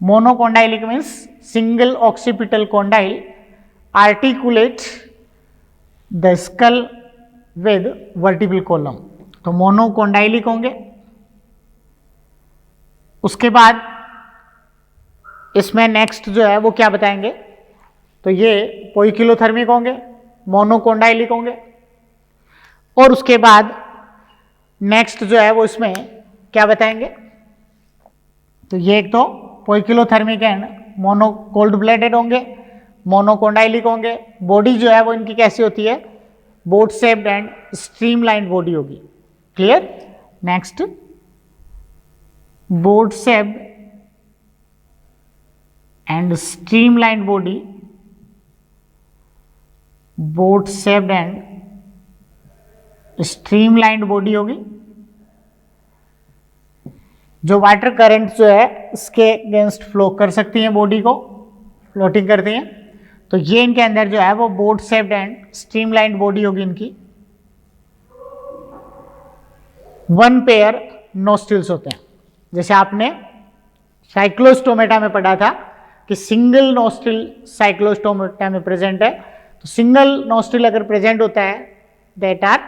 Monocondylic means single occipital condyle articulate the skull with vertebral column, तो मोनोकॉन्डाइलिक होंगे। उसके बाद इसमें नेक्स्ट जो है वो क्या बताएंगे? तो ये पोइकिलोथर्मिक होंगे, मोनोकॉन्डाइलिक होंगे। और उसके बाद नेक्स्ट जो है वो इसमें क्या बताएंगे? तो ये एक तो poikilothermic and mono cold blooded होंगे, मोनोकॉन्डाइलिक होंगे। बॉडी जो है वो इनकी कैसी होती है? Boat shaped and streamline body होगी। Clear? Next, boat shaped and streamline body, boat shaped and streamlined body होगी। जो वाटर करंट जो है इसके अगेंस्ट फ्लो कर सकती हैं, बॉडी को फ्लोटिंग करती हैं। तो ये इनके अंदर जो है वो boat shaped and streamlined body होगी इनकी। वन पेयर नोस्ट्रिल्स होते हैं, जैसे आपने साइक्लोस्टोमेटा में पढ़ा था कि सिंगल नोस्ट्रिल साइक्लोस्टोमेटा में प्रेजेंट है। तो सिंगल नोस्ट्रिल अगर प्रेजेंट होता है that are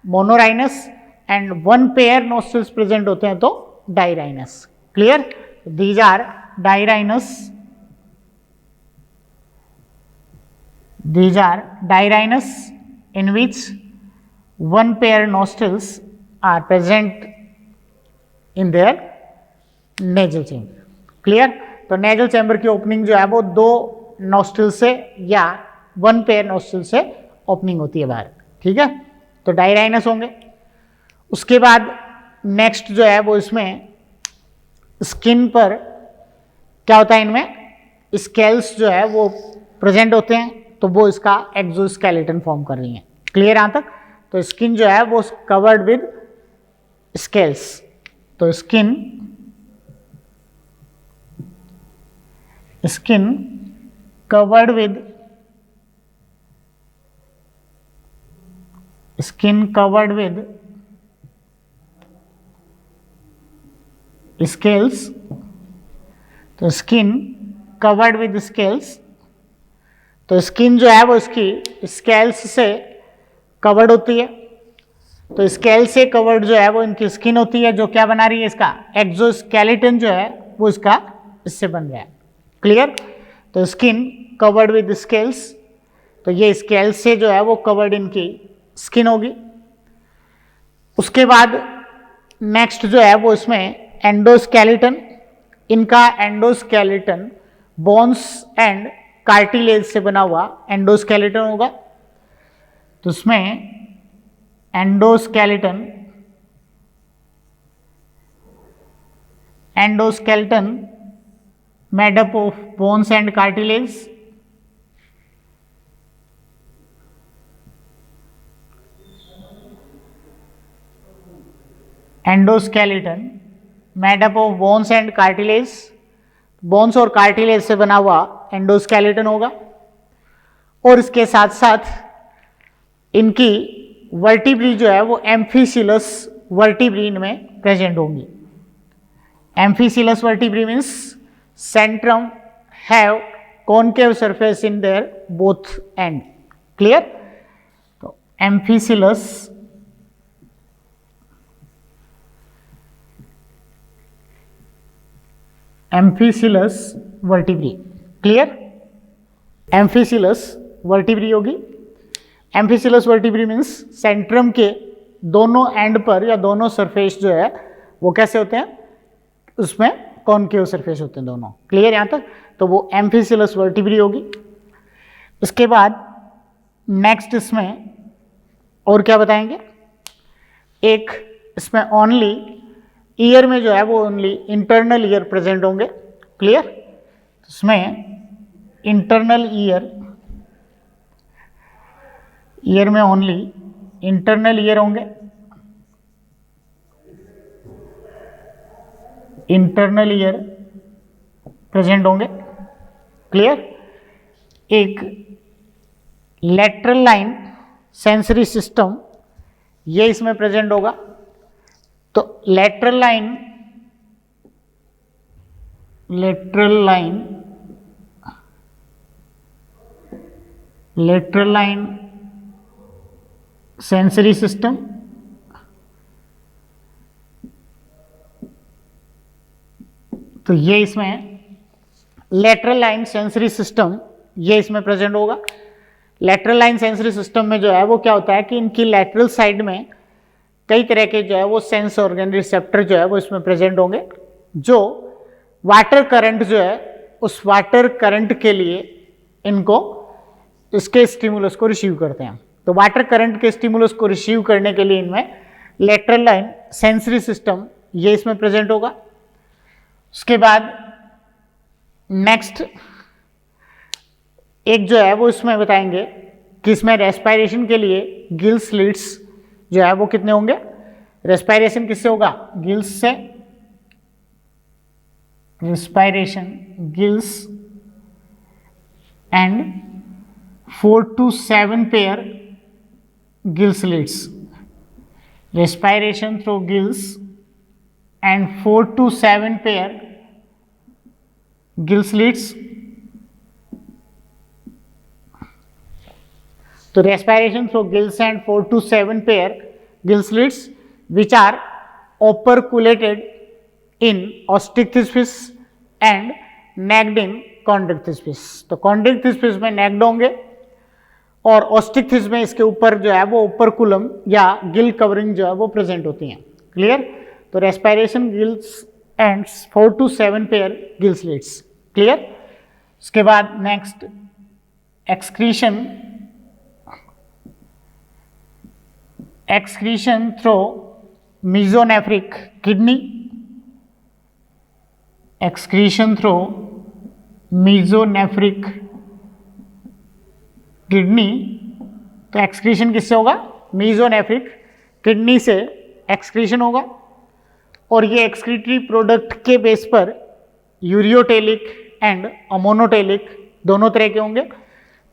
monorhinous, and one pair nostrils present होते हैं तो dirhinous. Clear? These are dirhinous, these are dirhinous in which one pair nostrils are present in their nasal chamber. Clear? तो nasal chamber की opening जो है वो दो nostril से या वन पेयर नोस्ट्रिल से ओपनिंग होती है बाहर। ठीक है? तो डायराइनस होंगे। उसके बाद नेक्स्ट जो है वो इसमें स्किन पर क्या होता है? इनमें स्केल्स जो है वो प्रेजेंट होते हैं, तो वो इसका एक्सोस्केलेटन फॉर्म कर रही हैं। क्लियर यहां तक? तो स्किन जो है वो कवर्ड विद स्केल्स, तो स्किन कवर्ड विद स्केल्स, तो स्किन कवर्ड विद स्केल्स, तो स्किन जो है वो इसकी स्केल्स से कवर्ड होती है, तो स्केल से कवर्ड जो है वो इनकी स्किन होती है, जो क्या बना रही है, इसका एक्सोस्केलेटन जो है वो इसका इससे बन रहा है। क्लियर? तो स्किन कवर्ड विद स्केल्स, तो ये स्केल से जो है वो कवर्ड इनकी स्किन होगी। उसके बाद नेक्स्ट जो है वो इसमें एंडोस्केलेटन, इनका एंडोस्केलेटन बोन्स एंड कार्टिलेज से बना हुआ एंडोस्केलेटन होगा। तो उसमें endoskeleton made up of bones and cartilage, endoskeleton made up of bones and cartilage, bones और कार्टिलेज से बना हुआ एंडोस्केलेटन होगा। और इसके साथ साथ इनकी वर्टिब्री जो है वो एम्फीसिलस वर्टिब्री इनमें प्रेजेंट होंगी। Amphicoelous vertebrae means centrum have concave surface in their both end. Clear? तो amphicoelous vertebrae. Clear? Amphicoelous vertebrae होगी। एम्फीसिलस वर्टिब्री मीन्स सेंट्रम के दोनों एंड पर या दोनों सरफेस जो है वो कैसे होते हैं, उसमें कॉनकेव सरफेस होते हैं दोनों। क्लियर यहाँ तक? तो वो एम्फीसिलस वर्टिब्री होगी। उसके बाद नेक्स्ट इसमें और क्या बताएंगे, एक इसमें ओनली ईयर में जो है वो ओनली इंटरनल ईयर प्रेजेंट होंगे। क्लियर? इसमें इंटरनल ईयर में ओनली इंटरनल ईयर होंगे, इंटरनल ईयर प्रेजेंट होंगे। क्लियर? एक लेटरल लाइन सेंसरी सिस्टम ये इसमें प्रेजेंट होगा। तो लेटरल लाइन सेंसरी सिस्टम, तो ये इसमें लेटरल लाइन सेंसरी सिस्टम ये इसमें प्रेजेंट होगा। लेटरल लाइन सेंसरी सिस्टम में जो है वो क्या होता है कि इनकी लेटरल साइड में कई तरह के जो है वो सेंस ऑर्गन रिसेप्टर जो है वो इसमें प्रेजेंट होंगे, जो वाटर करंट जो है उस वाटर करंट के लिए इनको इसके स्टिमुलस को रिसीव करते हैं। तो वाटर करंट के स्टिमुलस को रिसीव करने के लिए इनमें लेटरल लाइन सेंसरी सिस्टम ये इसमें प्रेजेंट होगा। उसके बाद नेक्स्ट एक जो है वो इसमें बताएंगे कि इसमें रेस्पायरेशन के लिए गिल स्लिट्स जो है वो कितने होंगे। रेस्पायरेशन किससे होगा? गिल्स से। Respiration gills and 4 to 7 pair gill slits. Respiration through gills and 4 to 7 pair gill slits. तो respiration through gills and 4 to 7 pair gill slits which are operculated in osteichthyes and necked in chondrichthyes। तो chondrichthyes में necked होंगे और osteichthyes में इसके ऊपर जो है वो operculum या गिल कवरिंग जो है वो प्रेजेंट होती हैं। क्लियर? तो respiration gills and 4 to 7 pair gill slits। Clear? उसके बाद next excretion through mesonephric kidney, excretion through mesonephric kidney। तो एक्सक्रीशन किससे होगा? मीजोनेफ्रिक किडनी से एक्सक्रीशन होगा और ये एक्सक्रीटरी प्रोडक्ट के बेस पर यूरियोटेलिक एंड अमोनोटेलिक दोनों तरह के होंगे।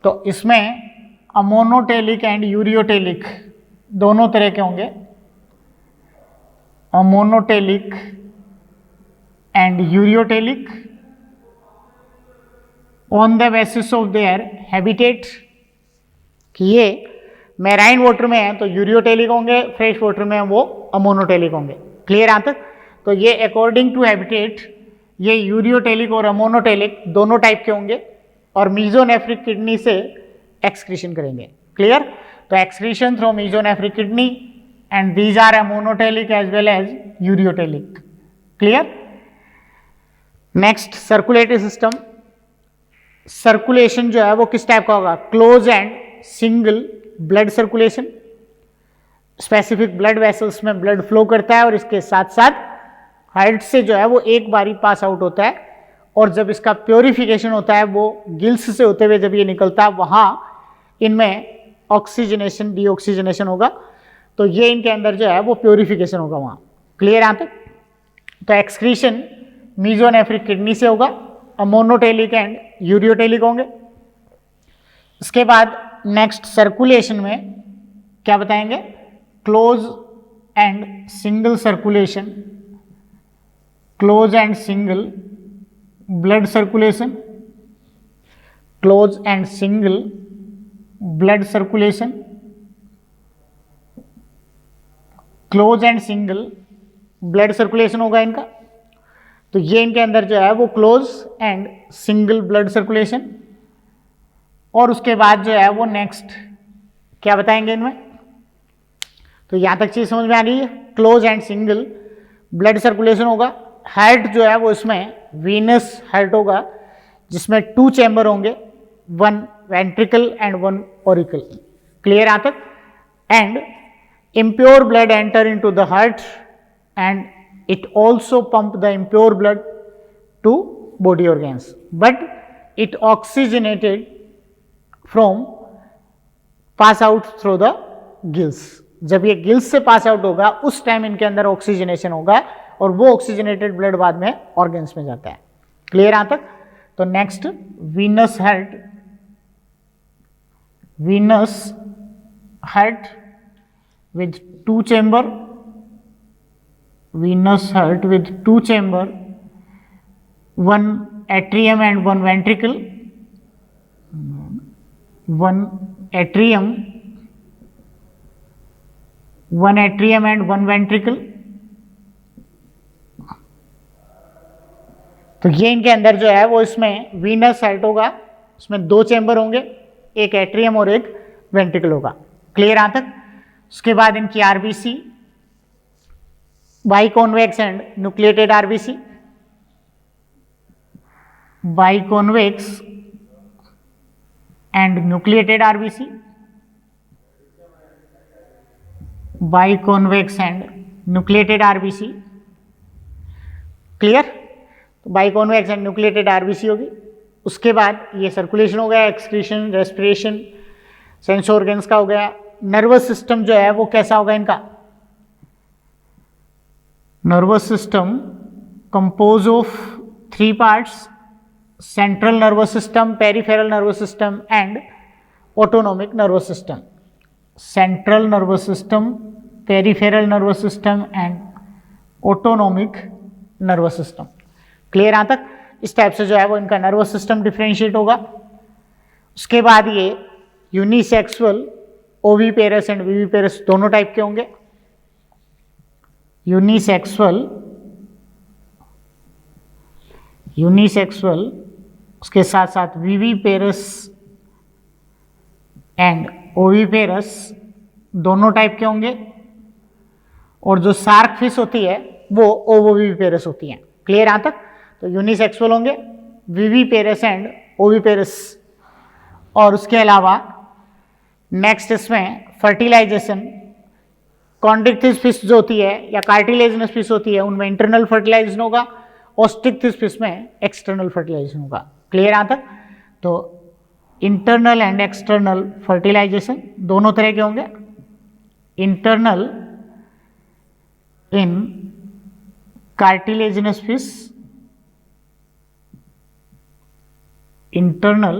तो इसमें अमोनोटेलिक एंड यूरियोटेलिक दोनों तरह के होंगे, ammonotelic and ureotelic on the basis of their habitat, कि ये मैराइन वाटर में है तो यूरियोटेलिक होंगे, फ्रेश वाटर में वो अमोनोटेलिक होंगे। क्लियर यहाँ तक? तो ये अकॉर्डिंग टू हैबिटेट ये यूरियोटेलिक और अमोनोटेलिक दोनों टाइप के होंगे और मीजोनेफ्रिक किडनी से एक्सक्रीशन करेंगे। क्लियर? तो excretion through mesonephric kidney and these are ammonotelic as well as ureotelic. Clear? Next circulatory system. Circulation जो है वो किस टाइप का होगा? Close and single blood circulation. Specific blood vessels में ब्लड फ्लो करता है और इसके साथ साथ हार्ट से जो है वो एक बारी पास आउट होता है और जब इसका प्योरिफिकेशन होता है वो गिल्स से होते हुए जब ये निकलता है वहाँ इनमें ऑक्सीजनेशन डीऑक्सीजनेशन होगा, तो ये इनके अंदर जो है वो प्योरिफिकेशन होगा वहाँ। क्लियर यहाँ तक? तो एक्सक्रीशन मीजोनेफ्रिक किडनी से होगा, अमोनोटेलिक एंड यूरियोटेलिक होंगे। इसके बाद नेक्स्ट सर्कुलेशन में क्या बताएंगे? Close and single circulation, close and single blood circulation, close and single blood circulation, close and single blood circulation होगा इनका। तो ये इनके अंदर जो है वो close and single blood circulation. और उसके बाद जो है वो नेक्स्ट क्या बताएंगे इनमें? तो यहां तक चीज समझ में आ रही है? Close and single blood circulation होगा। हार्ट जो है वो इसमें वीनस हार्ट होगा जिसमें 2 चैम्बर होंगे, 1 वेंट्रिकल एंड 1 ऑरिकल। क्लियर यहाँ तक? And impure blood enter into the heart and it also pump the impure blood to body organs, but it oxygenated from pass out through the gills। जब ये gills से pass out होगा उस time इनके अंदर oxygenation होगा और वो ऑक्सीजनेटेड ब्लड बाद में ऑर्गन्स में जाता है। क्लियर यहाँ तक? तो next venous heart, venous heart with 2 chamber, venous heart with 2 chamber, 1 atrium and 1 ventricle, 1 atrium, 1 atrium and 1 ventricle। तो ये इनके अंदर जो है वो इसमें वीनस हार्ट होगा, उसमें 2 चैम्बर होंगे, एक एट्रियम और एक वेंट्रिकल होगा। क्लियर यहाँ तक? उसके बाद इनकी RBC biconvex and nucleated RBC, biconvex and nucleated RBC, biconvex and nucleated RBC. Clear? तो बाइकॉन्वेक्स एंड न्यूक्लिएटेड आरबीसी होगी। उसके बाद ये सर्कुलेशन हो गया, एक्सक्रीशन, रेस्पिरेशन, सेंस ऑर्गन्स का हो गया। नर्वस सिस्टम जो है वो कैसा होगा इनका? Nervous system compose of 3 parts, central nervous system, peripheral nervous system and autonomic nervous system. Central nervous system, peripheral nervous system and autonomic nervous system. Clear यहाँ तक? इस टाइप से जो है वो इनका नर्वस सिस्टम डिफरेंशिएट होगा। उसके बाद ये यूनिसेक्सुअल ओवीपेरस एंड विविपेरस दोनों टाइप के होंगे। यूनिसेक्सुअल, उसके साथ साथ विविपेरस एंड ओवीपेरस दोनों टाइप के होंगे। और जो शार्क फिश होती है वो ओवोविविपेरस होती हैं। क्लियर यहाँ तक? तो यूनिसेक्सुअल होंगे, विविपेरस एंड ओवीपेरस। और उसके अलावा नेक्स्ट इसमें फर्टिलाइजेशन, कॉन्ड्रिक्थिस फिश जो होती है या कार्टिलेजिनस फिश होती है उनमें इंटरनल फर्टिलाइजेशन होगा, ऑस्ट्रिक्थिस फिश में एक्सटर्नल फर्टिलाइजेशन होगा। क्लियर यहाँ तक? तो इंटरनल एंड एक्सटर्नल फर्टिलाइजेशन दोनों तरह के होंगे। Internal in cartilaginous fish, internal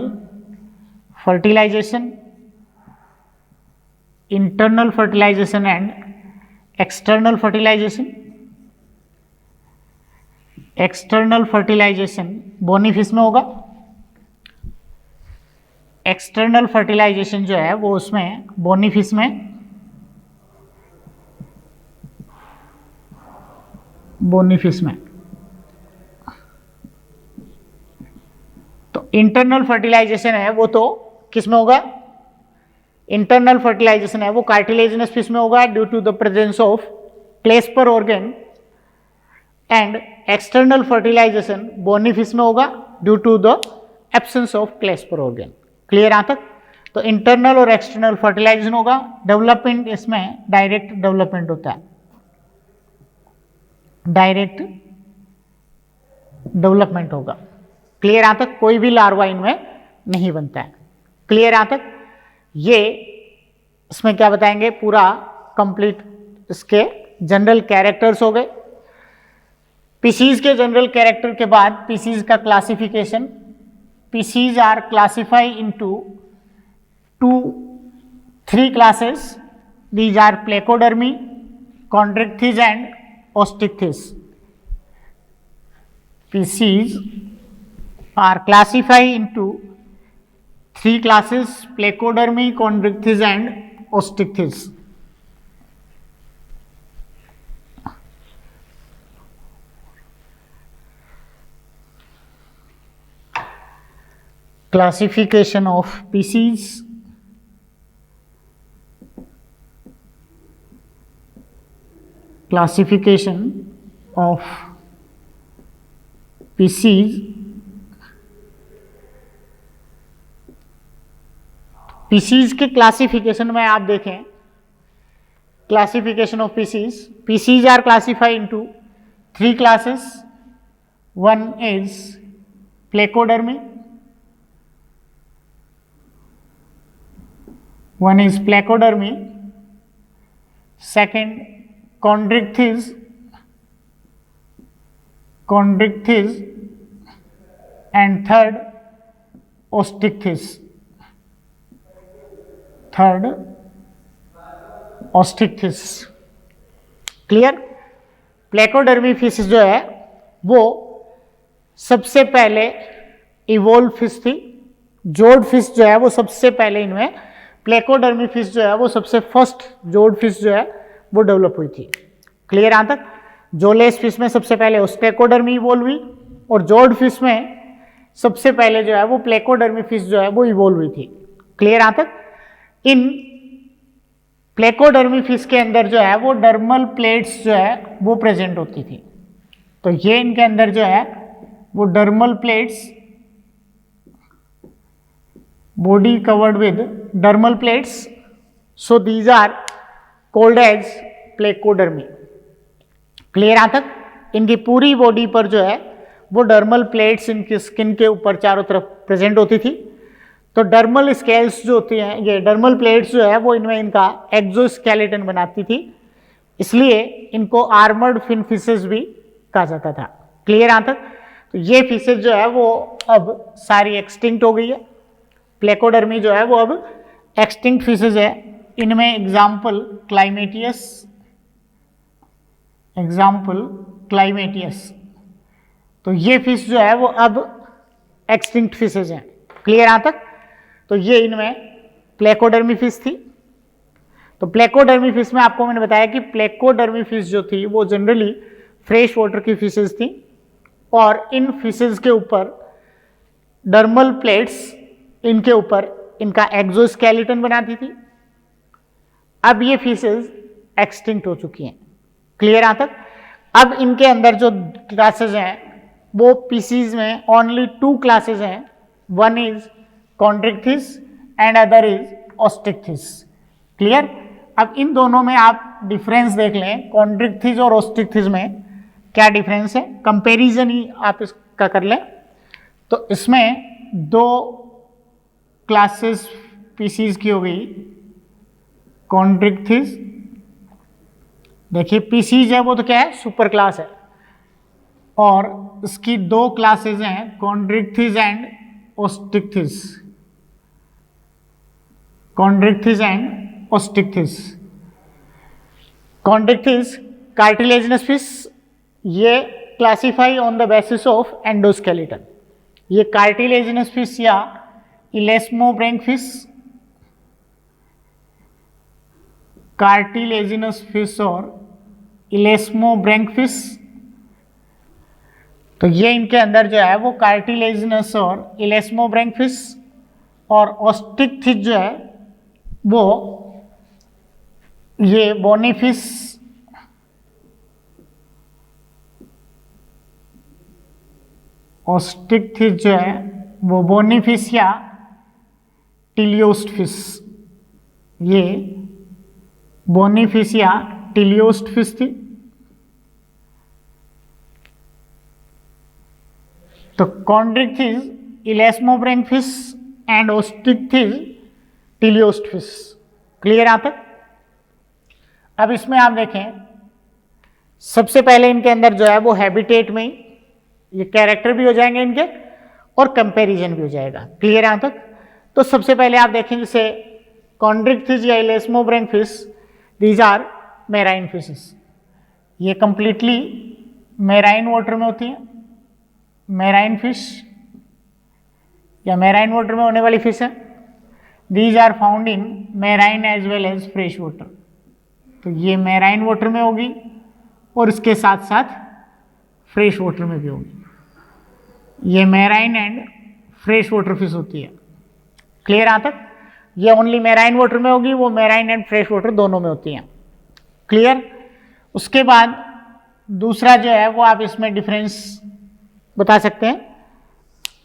fertilisation, internal fertilisation and external fertilisation. External fertilisation bony fish में होगा, एक्सटर्नल फर्टिलाइजेशन जो है वो उसमें बोनी फिश में, बोनी फिश में। तो इंटरनल फर्टिलाइजेशन है वो तो किस में होगा, इंटरनल फर्टिलाइजेशन है वो कार्टिलेजिनस फिश में होगा due to the presence of clasper organ, and external fertilisation bony fish में होगा due to the absence of clasper organ. Clear यहां तक। तो इंटरनल और एक्सटर्नल फर्टिलाइजेशन होगा। डेवलपमेंट इसमें डायरेक्ट डेवलपमेंट होता है, डायरेक्ट डेवलपमेंट होगा। क्लियर यहां तक, कोई भी लार्वा इनमें नहीं बनता है। क्लियर यहां तक। ये इसमें क्या बताएंगे, पूरा कंप्लीट इसके जनरल कैरेक्टर्स हो गए। पीसीज के जनरल कैरेक्टर के बाद पीसीज का classification. Pisces are classified into 3 classes. These are Plecodermi, Chondrichthyes and Osteichthyes. Species are classified into 3 classes: Plecodermi, Chondrichthyes and Osteichthyes. Classification of species. Classification of species. species के classification में आप देखें, classification of species. species are classified into 3 classes. One is Plecodermi. One is Plecodermi. Second, Chondrichthyes. And third, Osteichthyes. Clear. Placodermi fish जो है वो सबसे पहले evolve fish थी। जोड फिश जो है वो सबसे पहले इनमें, प्लेकोडर्मी फिश जो है वो सबसे फर्स्ट जोड फिश जो है वो डेवलप हुई थी। क्लियर यहां तक। जोलेस फिश में सबसे पहले ओस्टेकोडर्मी इवोल्व हुई, और जोड फिश में सबसे पहले जो है वो प्लेकोडर्मी फिश जो है वो इवोल्व हुई थी। क्लियर यहां तक। इन प्लेकोडर्मी फिश के अंदर जो है वो डर्मल प्लेट्स जो है वो प्रेजेंट होती थी। तो ये इनके अंदर जो है वो dermal plates, body covered with dermal plates, so these are called as plecodermy. Clear यहां तक। इनकी पूरी बॉडी पर जो है वो डर्मल प्लेट्स इनकी स्किन के ऊपर चारों तरफ प्रेजेंट होती थी। तो डर्मल स्केल्स जो होती हैं, ये डर्मल प्लेट्स जो है वो इनमें इनका एक्सोस्केलेटन बनाती थी, इसलिए इनको आर्मर्ड फिन फिशेस भी कहा जाता था। क्लियर यहां तक। तो ये फिशेस जो है वो अब सारी एक्सटिंक्ट हो गई है। प्लेकोडर्मी जो है वो अब एक्सटिंक्ट फिशेज है। इनमें एग्जाम्पल क्लाइमेटियस, तो ये फिश जो है वो अब एक्सटिंक्ट फिशेज हैं। क्लियर यहां तक। तो ये इनमें प्लेकोडर्मी फिश थी। तो प्लेकोडर्मी फिश में आपको मैंने बताया कि प्लेकोडर्मी फिश जो थी वो जनरली फ्रेश वाटर की फिशेज थी, और इन फिशेज के ऊपर डर्मल प्लेट्स इनके ऊपर इनका एक्सोस्केलेटन बनाती थी। अब ये फिशेज एक्सटिंक्ट हो चुकी हैं। क्लियर यहां तक। अब इनके अंदर जो क्लासेज हैं वो पीसीज में ओनली 2 क्लासेज हैं। One is chondrichthyes and other is osteichthyes. Clear. अब इन दोनों में आप डिफरेंस देख लें, कॉन्ड्रिक्थिस और ओस्टिक्थिस में क्या डिफरेंस है, कंपैरिजन ही आप इसका कर लें। तो इसमें 2 क्लासेस स्पीसीज की हो गई कॉन्ड्रिक्थिस। देखिए पीसीज है वो तो क्या है, सुपर क्लास है, और इसकी दो क्लासेस हैं chondrichthyes and osteichthyes. Chondrichthyes and osteichthyes. Chondrichthyes cartilaginous fish, ये classify on the basis of endoskeleton. ये कार्टिलेजिनस फिश या इलेस्मोब्रेंक फिश, कार्टिलेजिनस फिश और इलेस्मोब्रेंक फिश, तो ये इनके अंदर जो है वो कार्टिलेजिनस और इलेस्मोब्रेंक फिश, और ओस्टिक्थिस जो है वो ये बोनी फिश, ओस्टिक्थिस जो है वो बोनी फिश या टिलियोस्ट फिश, ये बोनी फिश या टिलियोस्ट फिश थी। तो chondrichthyes, elasmobranch fish and osteichthyes teleost fish. Clear यहाँ तक? अब इसमें आप देखें, सबसे पहले इनके अंदर जो है वो हैबिटेट में ये कैरेक्टर भी हो जाएंगे इनके और कंपैरिजन भी हो जाएगा। क्लियर यहाँ तक? तो सबसे पहले आप देखें जैसे कॉन्ड्रिक्थिस या elasmobranch fish, these are marine fishes. ये कंप्लीटली मैराइन वाटर में होती है, मैराइन फिश या मैराइन वाटर में होने वाली फिश है। These are found in marine as well as fresh water. तो ये मैराइन वाटर में होगी और इसके साथ साथ फ्रेश वाटर में भी होगी। ये marine and fresh water fish होती है। क्लियर यहाँ तक? ये ओनली मैराइन वाटर में होगी, वो मैराइन एंड फ्रेश वाटर दोनों में होती हैं। क्लियर? उसके बाद दूसरा जो है वो आप इसमें डिफरेंस बता सकते हैं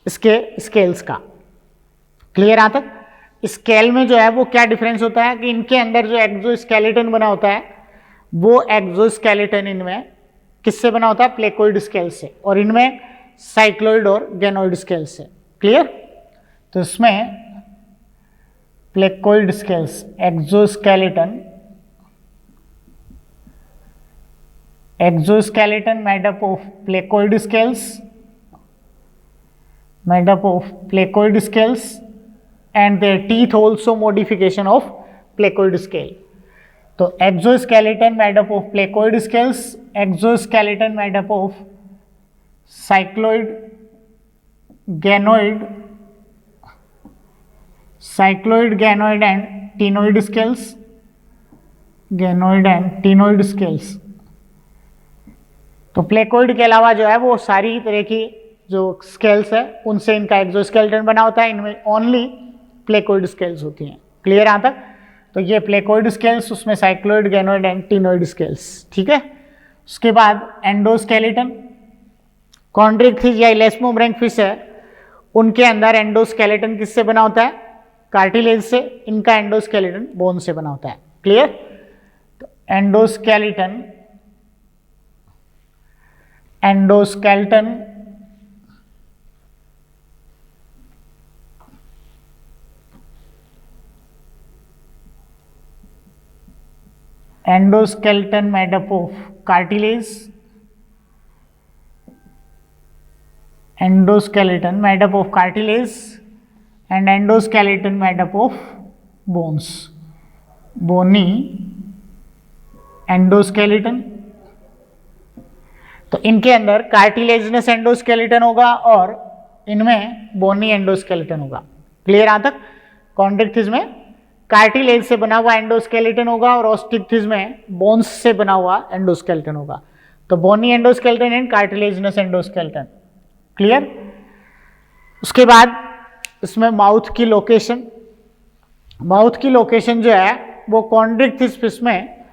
इसके स्केल्स का। क्लियर यहाँ तक? स्केल में जो है वो क्या डिफरेंस होता है कि इनके अंदर जो एक्सोस्केलेटन बना होता है वो एक्सोस्केलेटन इनमें किससे बना होता है? प्लेकोइड स्केल से, और इनमें साइक्लोइड और गैनोइड स्केल से। क्लियर? तो इसमें placoid scales, exoskeleton, exoskeleton made up of placoid scales, and their teeth also modification of placoid scale. तो exoskeleton made up of placoid scales, exoskeleton made up of cycloid, ganoid, ganoid and ctenoid scales, तो placoid के अलावा जो है वो सारी तरह की जो स्केल्स है उनसे इनका एक्सोस्केलेटन बना होता है। इनमें ओनली प्लेकोइड स्केल्स होती हैं। क्लियर यहाँ तक? तो ये प्लेकोइड स्केल्स, उसमें cycloid, ganoid and ctenoid scales. ठीक है? उसके बाद एंडोस्केलेटन, कॉन्ड्रिक्थिस या इलेस्मोब्रेंक फिश है, उनके अंदर एंडोस्केलेटन किससे बना होता है? कार्टिलेज से। इनका एंडोस्केलेटन बोन से बना होता है। क्लियर? तो endoskeleton made up of cartilage, endoskeleton made up of cartilage and endoskeleton made up of bones, bony endoskeleton। तो इनके अंदर कार्टिलेजिनस एंडोस्केलेटन होगा और इनमें बोनी एंडोस्केलेटन होगा। क्लियर यहाँ तक? कॉन्ड्रिक्थिस में कार्टिलेज से बना हुआ एंडोस्केलेटन होगा और ओस्टिक्थिस में बोन्स से बना हुआ एंडोस्केलेटन होगा। तो bony endoskeleton and cartilaginous endoskeleton. Clear? उसके बाद इसमें माउथ की लोकेशन, माउथ की लोकेशन जो है वो कॉन्ड्रिक्थिस फिश में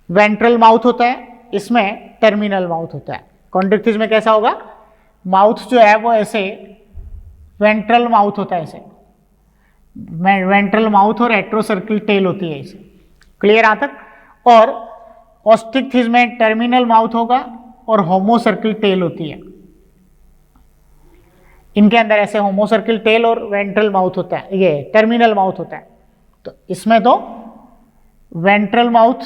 वेंट्रल माउथ होता है, इसमें टर्मिनल माउथ होता है। कॉन्ड्रिक्थिस में कैसा होगा? माउथ जो है वो ऐसे वेंट्रल माउथ होता है, ऐसे वेंट्रल माउथ और एट्रोसर्कल टेल होती है इसे। क्लियर यहाँ तक? और ओस्टिक्थिस में टर्मिनल माउथ होगा और होमोसर्कल टेल होती है। इनके अंदर ऐसे होमोसर्किल टेल और वेंट्रल माउथ होता है, ये टर्मिनल माउथ होता है। तो इसमें तो वेंट्रल माउथ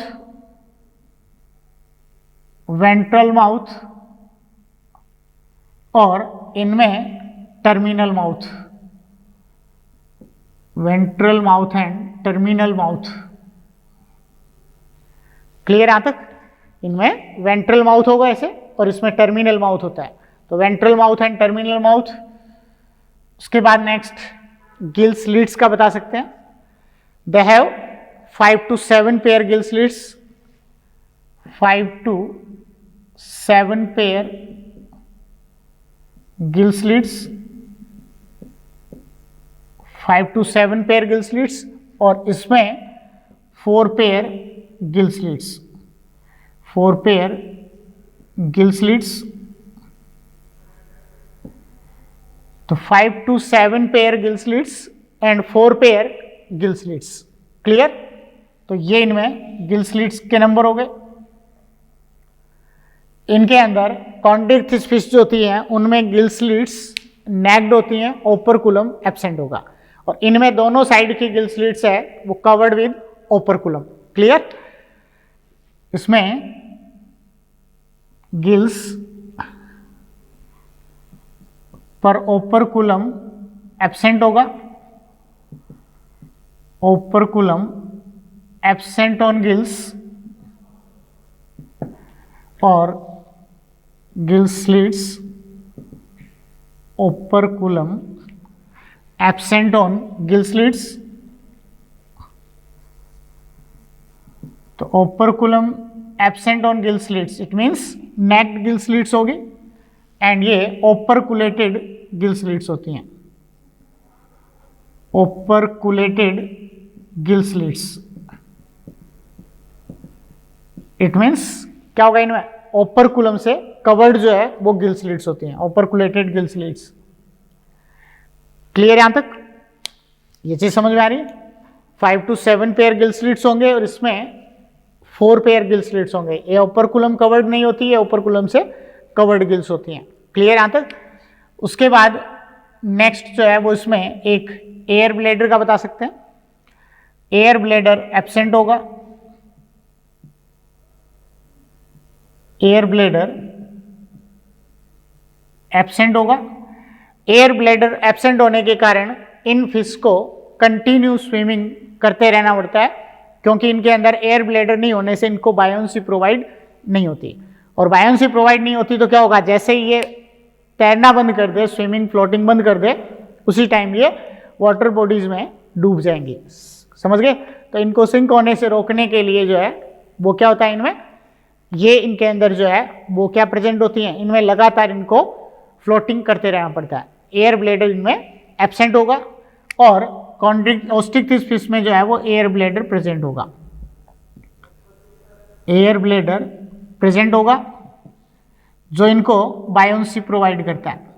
और इनमें terminal mouth, ventral mouth and terminal mouth. Clear यहां तक? इनमें वेंट्रल माउथ होगा ऐसे और इसमें टर्मिनल माउथ होता है। तो ventral mouth and terminal mouth. उसके बाद नेक्स्ट गिल स्लिट्स का बता सकते हैं। They have 5 to 7 pair gill slits, 5 to 7 pair gill slits, 5 to 7 pair gill slits और इसमें 4 pair gill slits, 4 pair gill slits. तो 5 to 7 pair gill slits and 4 pair gill slits. Clear? तो ये इनमें गिल स्लिट्स के number हो गए। इनके अंदर कॉन्ड्रिक्टिस फिश जो होती हैं उनमें गिल स्लिट्स नेक्ड होती हैं, ओपरकुलम एब्सेंट होगा। और इनमें दोनों साइड की गिल स्लिट्स है वो कवर्ड विद ओपरकुलम। क्लियर? इसमें गिल्स पर ओपरकुलम एब्सेंट होगा, ओपरकुलम एब्सेंट ऑन गिल्स और gill slits operculum absent on gill slits. तो operculum absent on gill slits it means naked gill slits होगी एंड ये ओपरकुलेटेड गिल स्लिट्स होती हैं, operculated gill slits. It means क्या होगा इनमें? ओपरकुलम से कवर्ड जो है वो गिल स्लिट्स होती हैं, ओपरकुलेटेड गिल स्लिट्स। क्लियर यहां तक? ये चीज समझ में आ रही है? 5 to 7 पेयर गिल स्लिट्स होंगे और इसमें 4 पेयर गिल स्लिट्स होंगे। ये ओपरकुलम कवर्ड नहीं होती है, ओपरकुलम से कवर्ड गिल्स होती हैं। क्लियर यहां तक? उसके बाद नेक्स्ट जो है वो इसमें एक एयर ब्लेडर का बता सकते हैं। एयर ब्लेडर एब्सेंट होगा, एयर ब्लेडर एब्सेंट होगा। एयर ब्लेडर एब्सेंट होने के कारण इन फिश को कंटिन्यू स्विमिंग करते रहना पड़ता है, क्योंकि इनके अंदर एयर ब्लेडर नहीं होने से इनको बायोन्सी प्रोवाइड नहीं होती। और बायोन्सी प्रोवाइड नहीं होती तो क्या होगा? जैसे ही ये तैरना बंद कर दे, स्विमिंग फ्लोटिंग बंद कर दे, उसी टाइम ये वाटर बॉडीज में डूब जाएंगी। समझ गए? तो इनको सिंक होने से रोकने के लिए जो है वो क्या होता है इनमें, ये इनके अंदर जो है वो क्या प्रेजेंट होती हैं, इनमें लगातार इनको फ्लोटिंग करते रहना पड़ता है। एयर ब्लेडर इनमें एब्सेंट होगा और ऑस्टिक्टिस फिश में जो है वो एयर ब्लेडर प्रेजेंट होगा, एयर ब्लेडर प्रेजेंट होगा जो इनको बायोन्सी प्रोवाइड करता है।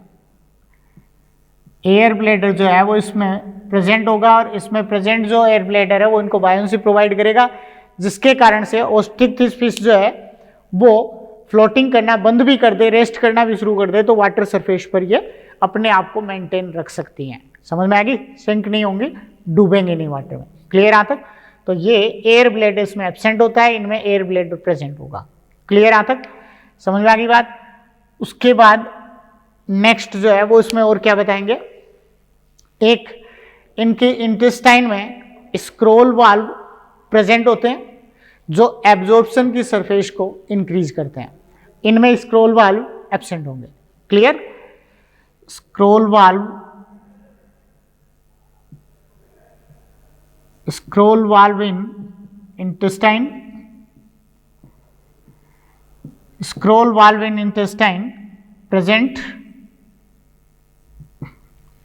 एयर ब्लेडर जो है वो इसमें प्रेजेंट होगा और इसमें प्रेजेंट जो एयर ब्लेडर है वो इनको बायोन्सी प्रोवाइड करेगा, जिसके कारण से ऑस्टिक्टिस फिश जो है वो फ्लोटिंग करना बंद भी कर दे, रेस्ट करना भी शुरू कर दे, तो वाटर सरफेस पर ये अपने आप को मेंटेन रख सकती हैं। समझ में आ गई? सिंक नहीं होंगी, डूबेंगे नहीं वाटर में। क्लियर यहां तक? तो ये एयर ब्लेडर इसमें एब्सेंट होता है, इनमें एयर ब्लेडर प्रेजेंट होगा। क्लियर यहां तक? समझ में आ गई बात? उसके बाद नेक्स्ट जो है वो इसमें और क्या बताएंगे, एक इनके इंटेस्टाइन में स्क्रोल वाल्व प्रेजेंट होते हैं जो एब्जॉर्प्शन की सरफेस को इंक्रीज करते हैं। इनमें स्क्रोल वाल्व एब्सेंट होंगे। क्लियर? स्क्रोल वाल्व इन इंटेस्टाइन, स्क्रोल वाल्व इन इंटेस्टाइन प्रेजेंट।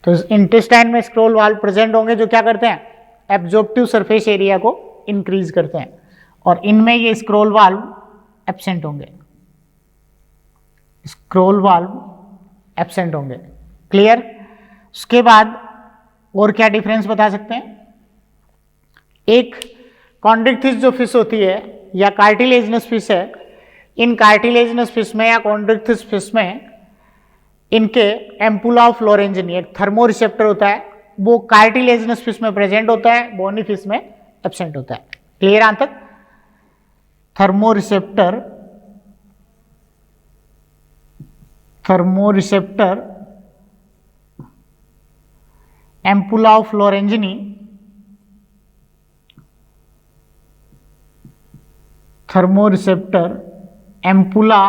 तो इंटेस्टाइन में स्क्रोल वाल्व प्रेजेंट होंगे जो क्या करते हैं, एब्जॉर्प्टिव सरफेस एरिया को इंक्रीज करते हैं, और इनमें ये स्क्रोल वाल्व एब्सेंट होंगे, स्क्रोल वाल्व एब्सेंट होंगे। क्लियर? उसके बाद और क्या डिफरेंस बता सकते हैं, एक कॉन्ड्रिक्टिस जो फिश होती है या कार्टिलेजिनस फिश है, इन कार्टिलेजिनस फिश में या कॉन्ड्रिक्टिस फिश में इनके एम्पुला ऑफ लोरेंजिनी एक थर्मो रिसेप्टर होता है, वो कार्टिलेजिनस फिश में प्रेजेंट होता है, बोनी फिश में एब्सेंट होता है। क्लियर यहां तक? Thermoreceptor ampulla of Lorenzini, thermoreceptor ampulla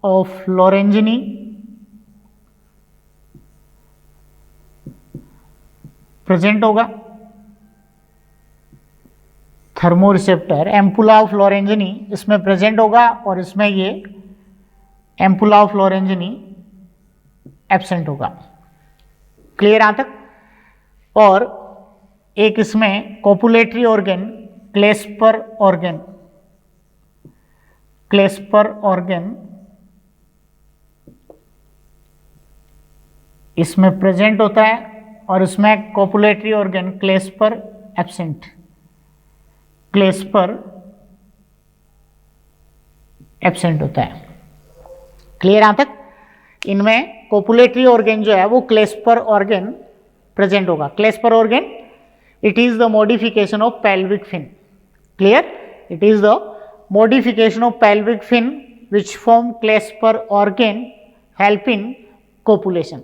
of Lorenzini present होगा। Thermoreceptor ampulla of Lorenzini इसमें प्रेजेंट होगा और इसमें ये एम्पुला ऑफ लोरेंजिनी एब्सेंट होगा। क्लियर यहां तक? और एक इसमें कोपुलेटरी ऑर्गन क्लेस्पर ऑर्गन इसमें प्रेजेंट होता है और इसमें कोपुलेटरी ऑर्गन क्लेस्पर एब्सेंट होता है। क्लियर यहां तक? इनमें कोपुलेटरी ऑर्गन जो है वो क्लेस्पर ऑर्गन प्रेजेंट होगा। Clasper organ, it is the modification of pelvic fin. Clear? It is the modification of pelvic fin which form clasper organ help in copulation.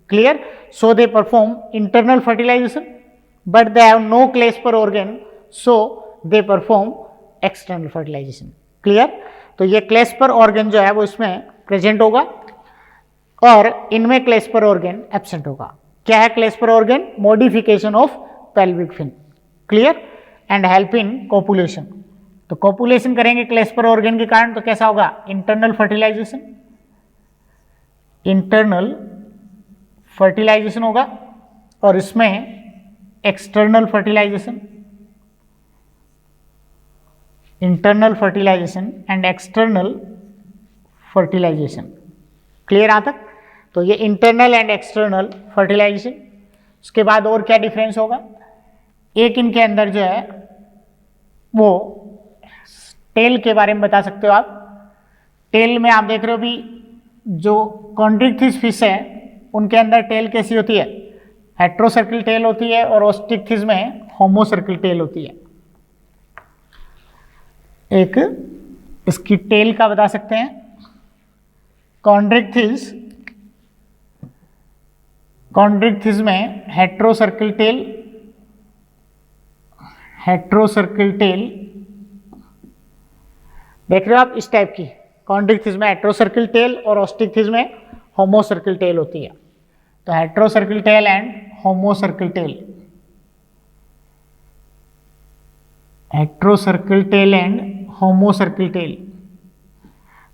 Clear? So they perform internal fertilization but they have no clasper organ, so they perform external fertilization. Clear? तो ये clasper organ जो है वो इसमें present होगा और इनमें clasper organ absent होगा। क्या है clasper organ? Modification of pelvic fin. Clear? And help in copulation. तो कॉपुलेशन करेंगे क्लेस्पर ऑर्गन के कारण, तो कैसा होगा? इंटरनल फर्टिलाइजेशन होगा और इसमें external fertilisation and external fertilisation. Clear यहां तक? तो ये इंटरनल एंड एक्सटर्नल फर्टिलाइजेशन। उसके बाद और क्या डिफरेंस होगा? एक इनके अंदर जो है वो टेल के बारे में बता सकते हो आप। टेल में आप देख रहे हो भी जो कॉन्ड्रिक्थिस फिश है उनके अंदर टेल कैसी होती है? हेट्रोसर्कल टेल होती है और ऑस्टिक्थिस में होमोसर्कल टेल होती है। एक इसकी टेल का बता सकते हैं, कॉन्ड्रिक्थिस में हेट्रोसर्कल टेल देख रहे हो आप इस टाइप की। कॉन्ड्रिक्थिस में हेट्रोसर्कल टेल और ऑस्टिक्थिस में होमोसर्कल टेल होती है। तो heterocercal tail and homocercal tail, heterocercal tail and homocercal tail.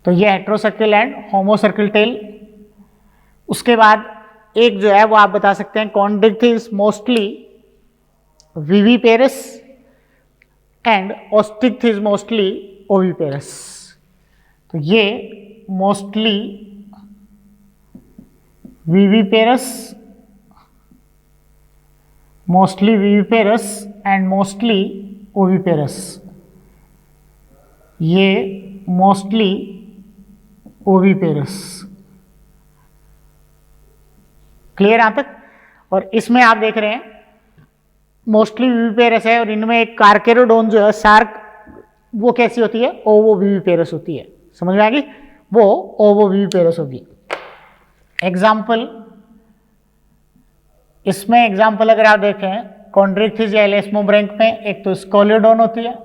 तो ये हेट्रोसर्कल एंड होमोसर्कल टेल। उसके बाद एक जो है वो आप बता सकते हैं Chondrichthyes mostly viviparous and Osteichthyes mostly oviparous. तो ये mostly viviparous and mostly oviparous. ये मोस्टली ओविपेरस। क्लियर यहां तक? और इसमें आप देख रहे हैं मोस्टली विविपेरस है और इनमें एक कार्केरोडोन जो है शार्क, वो कैसी होती है? ओवोविविपेरस होती है। समझ में आ गई? वो ओवोविविपेरस होगी। एग्जाम्पल, इसमें एग्जाम्पल अगर आप देखें कॉन्ड्रिक्थिस या एलेस्मोब्रैंक में, एक तो स्कोलियोडोन होती है।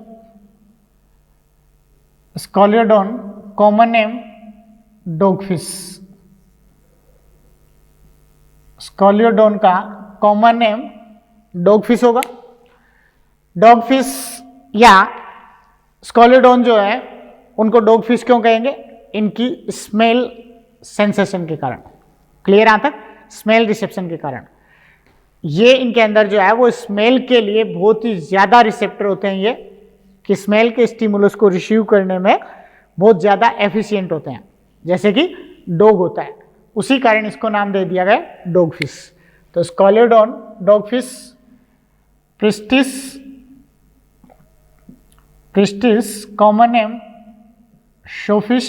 स्कोलियोडोन कॉमन नेम डॉगफिश। स्कोलियोडोन का कॉमन नेम डॉगफिश होगा। डॉगफिश या स्कोलियोडोन जो है उनको डॉगफिश क्यों कहेंगे? इनकी स्मेल सेंसेशन के कारण। क्लियर यहां तक? स्मेल रिसेप्शन के कारण। ये इनके अंदर जो है वो स्मेल के लिए बहुत ही ज़्यादा रिसेप्टर होते हैं, ये कि स्मेल के स्टिमुलस को रिसीव करने में बहुत ज़्यादा एफिशिएंट होते हैं, जैसे कि डॉग होता है। उसी कारण इसको नाम दे दिया गया डॉगफिश। तो Scoliodon dogfish, Pristis common name sawfish,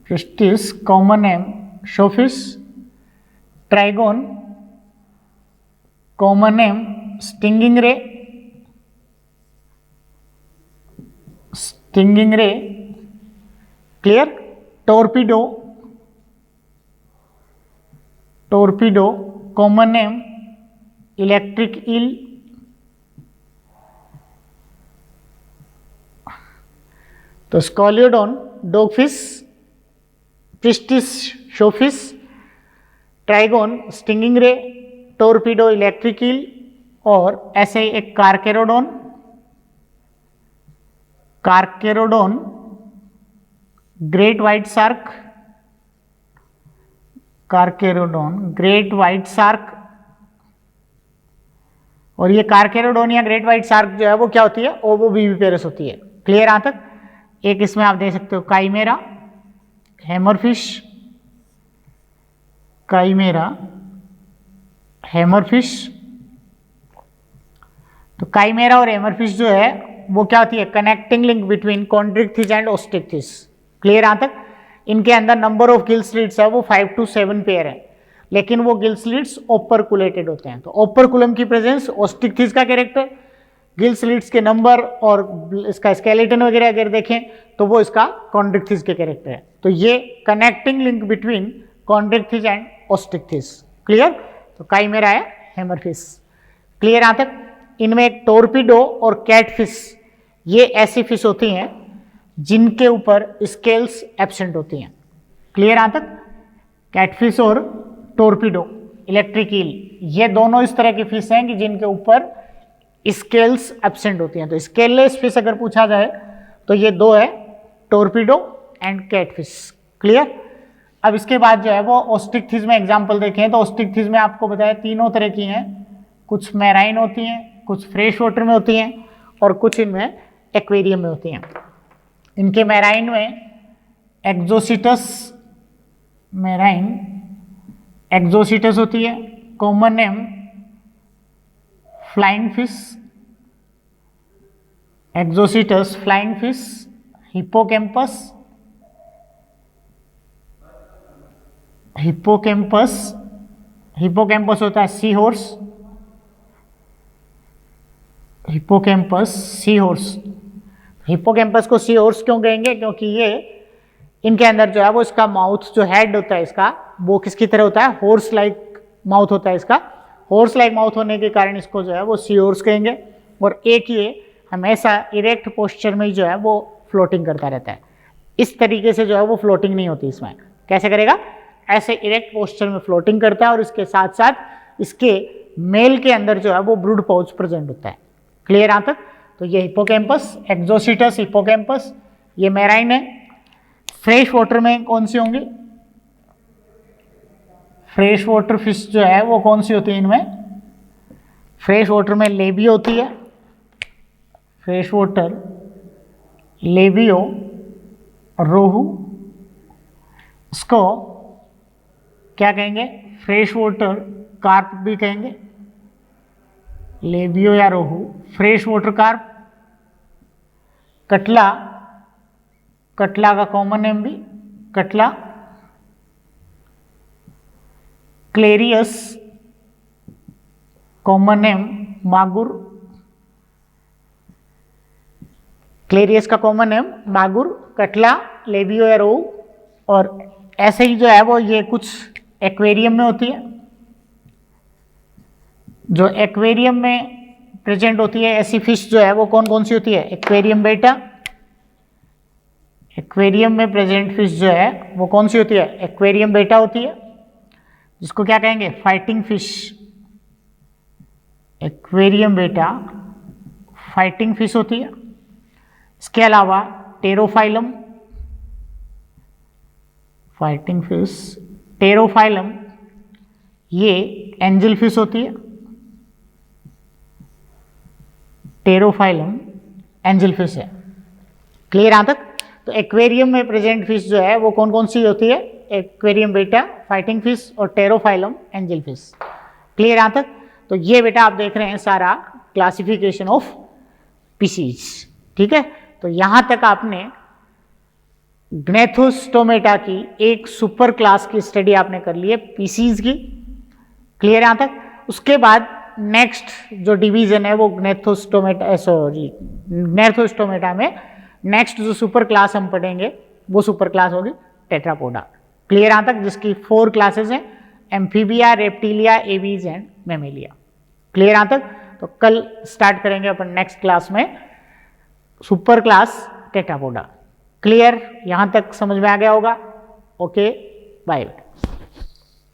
Pristis common name sawfish, Trygon, common name stinging ray, clear, Torpedo, common name electric eel, तो Scoliodon dogfish, Pristis sawfish, Trygon stinging ray, Torpedo electric eel, और ऐसे ही एक Carcharodon great white shark, great white shark. और ये कार्केरोडोन या great white shark जो है वो क्या होती है, ओवोविविपेरस होती है। क्लियर यहां तक? एक इसमें आप देख सकते हो काइमेरा, हैमरफिश। तो काइमेरा और हैमरफिश जो है वो क्या होती है, connecting link between Chondrichthyes and Osteichthyes. Clear यहां तक? इनके अंदर नंबर ऑफ गिल स्लिट्स है वो 5 to 7 पेयर है, लेकिन वो गिल स्लिट्स ओपरकुलेटेड होते हैं। तो ओपरकुलम की प्रेजेंस, ओस्टिक्थिस का कैरेक्टर, गिल स्लिट्स के नंबर और इसका स्केलेटन वगैरह अगर देखें तो वो इसका कॉन्ड्रिक्थिस के कैरेक्टर है। तो ये connecting link between Chondrichthyes and Osteichthyes. Clear? तो काइमेरा है, हैमरफिश। क्लियर यहां तक? इनमें एक टोरपीडो और कैटफिश, ये ऐसी फिश होती हैं जिनके ऊपर स्केल्स एब्सेंट होती हैं। क्लियर यहां तक? कैटफिश और टोरपीडो इलेक्ट्रिक ईल, ये दोनों इस तरह की फिश हैं कि जिनके ऊपर स्केल्स एब्सेंट होती हैं। तो स्केललेस फिश अगर पूछा जाए तो ये दो है, टोरपीडो एंड कैटफिश। क्लियर? अब इसके बाद जो है वो ओस्टिक्थिस में एग्जांपल देखें तो ओस्टिक्थिस में आपको बताया तीनों तरह की हैं, कुछ मैराइन होती हैं, कुछ फ्रेश वाटर में होती हैं और कुछ इनमें एक्वेरियम में होती हैं। इनके मैराइन में एक्सोसिटस होती है, common name flying fish, एक्सोसिटस, flying fish, hippocampus होता है सी हॉर्स, हिप्पोकैम्पस को सी हॉर्स क्यों कहेंगे? क्योंकि ये इनके अंदर जो है वो इसका माउथ जो हेड होता है इसका, वो किसकी तरह होता है, हॉर्स लाइक माउथ होता है इसका। हॉर्स लाइक माउथ होने के कारण इसको जो है वो सी हॉर्स कहेंगे। और एक ये हमेशा इरेक्ट पोस्चर में ही जो है वो फ्लोटिंग करता रहता है। इस तरीके से जो है वो फ्लोटिंग नहीं होती इसमें। कैसे करेगा? ऐसे इरेक्ट पोस्चर में फ्लोटिंग करता है और इसके साथ साथ इसके मेल के अंदर जो है वो ब्रूड पाउच प्रेजेंट होता है। क्लियर यहां तक? तो ये हिप्पोकैम्पस, एक्सोसिटस, हिप्पोकैम्पस, ये मैराइन है। फ्रेश वाटर में कौन सी होंगी? फ्रेश वाटर फिश जो है वो कौन सी होती है इनमें? फ्रेश वाटर में लेबियो होती है, फ्रेश वाटर लेबियो, रोहू, इसको क्या कहेंगे? फ्रेश वाटर कार्प भी कहेंगे, लेबियो या रोहू, फ्रेश वाटर कार्प। कटला का कॉमन नेम भी कटला, क्लेरियस, कॉमन नेम मागुर, क्लेरियस का कॉमन नेम मागुर, कटला, लेबियो या रोहू। और ऐसे ही जो है वो ये कुछ एक्वेरियम में होती है, जो एक्वेरियम में प्रेजेंट होती है ऐसी फिश जो है वो कौन कौन सी होती है? एक्वेरियम बेटा, एक्वेरियम में प्रेजेंट फिश जो है वो कौन सी होती है? एक्वेरियम बेटा होती है, जिसको क्या कहेंगे? Fighting fish. एक्वेरियम बेटा फाइटिंग फिश होती है। इसके अलावा टेरोफाइलम, फाइटिंग फिश, टेरोफाइलम, ये एंजल फिश होती है। टेरोफाइलम एंजल फिश है। क्लियर यहां तक? तो एक्वेरियम में प्रेजेंट फिश जो है वो कौन कौन सी होती है? एक्वेरियम बेटा, फाइटिंग फिश और टेरोफाइलम एंजल फिश। क्लियर यहां तक? तो ये बेटा आप देख रहे हैं सारा क्लासिफिकेशन ऑफ स्पीशीज। ठीक है? तो यहां तक आपने ग्नेथोस्टोमेटा की एक सुपर क्लास की स्टडी आपने कर ली है पीसीज की, क्लियर यहां तक। उसके बाद नेक्स्ट जो डिवीजन है वो ग्नेथोस्टोमेटा में नेक्स्ट जो सुपर क्लास हम पढ़ेंगे वो सुपर क्लास होगी टेट्रापोडा, क्लियर यहां तक, जिसकी 4 क्लासेस हैं, Amphibia, Reptilia, Aves and Mammalia, clear यहां तक। तो कल स्टार्ट करेंगे अपन नेक्स्ट क्लास में सुपर क्लास टेट्रापोडा, क्लियर, यहां तक समझ में आ गया होगा। Okay, bye.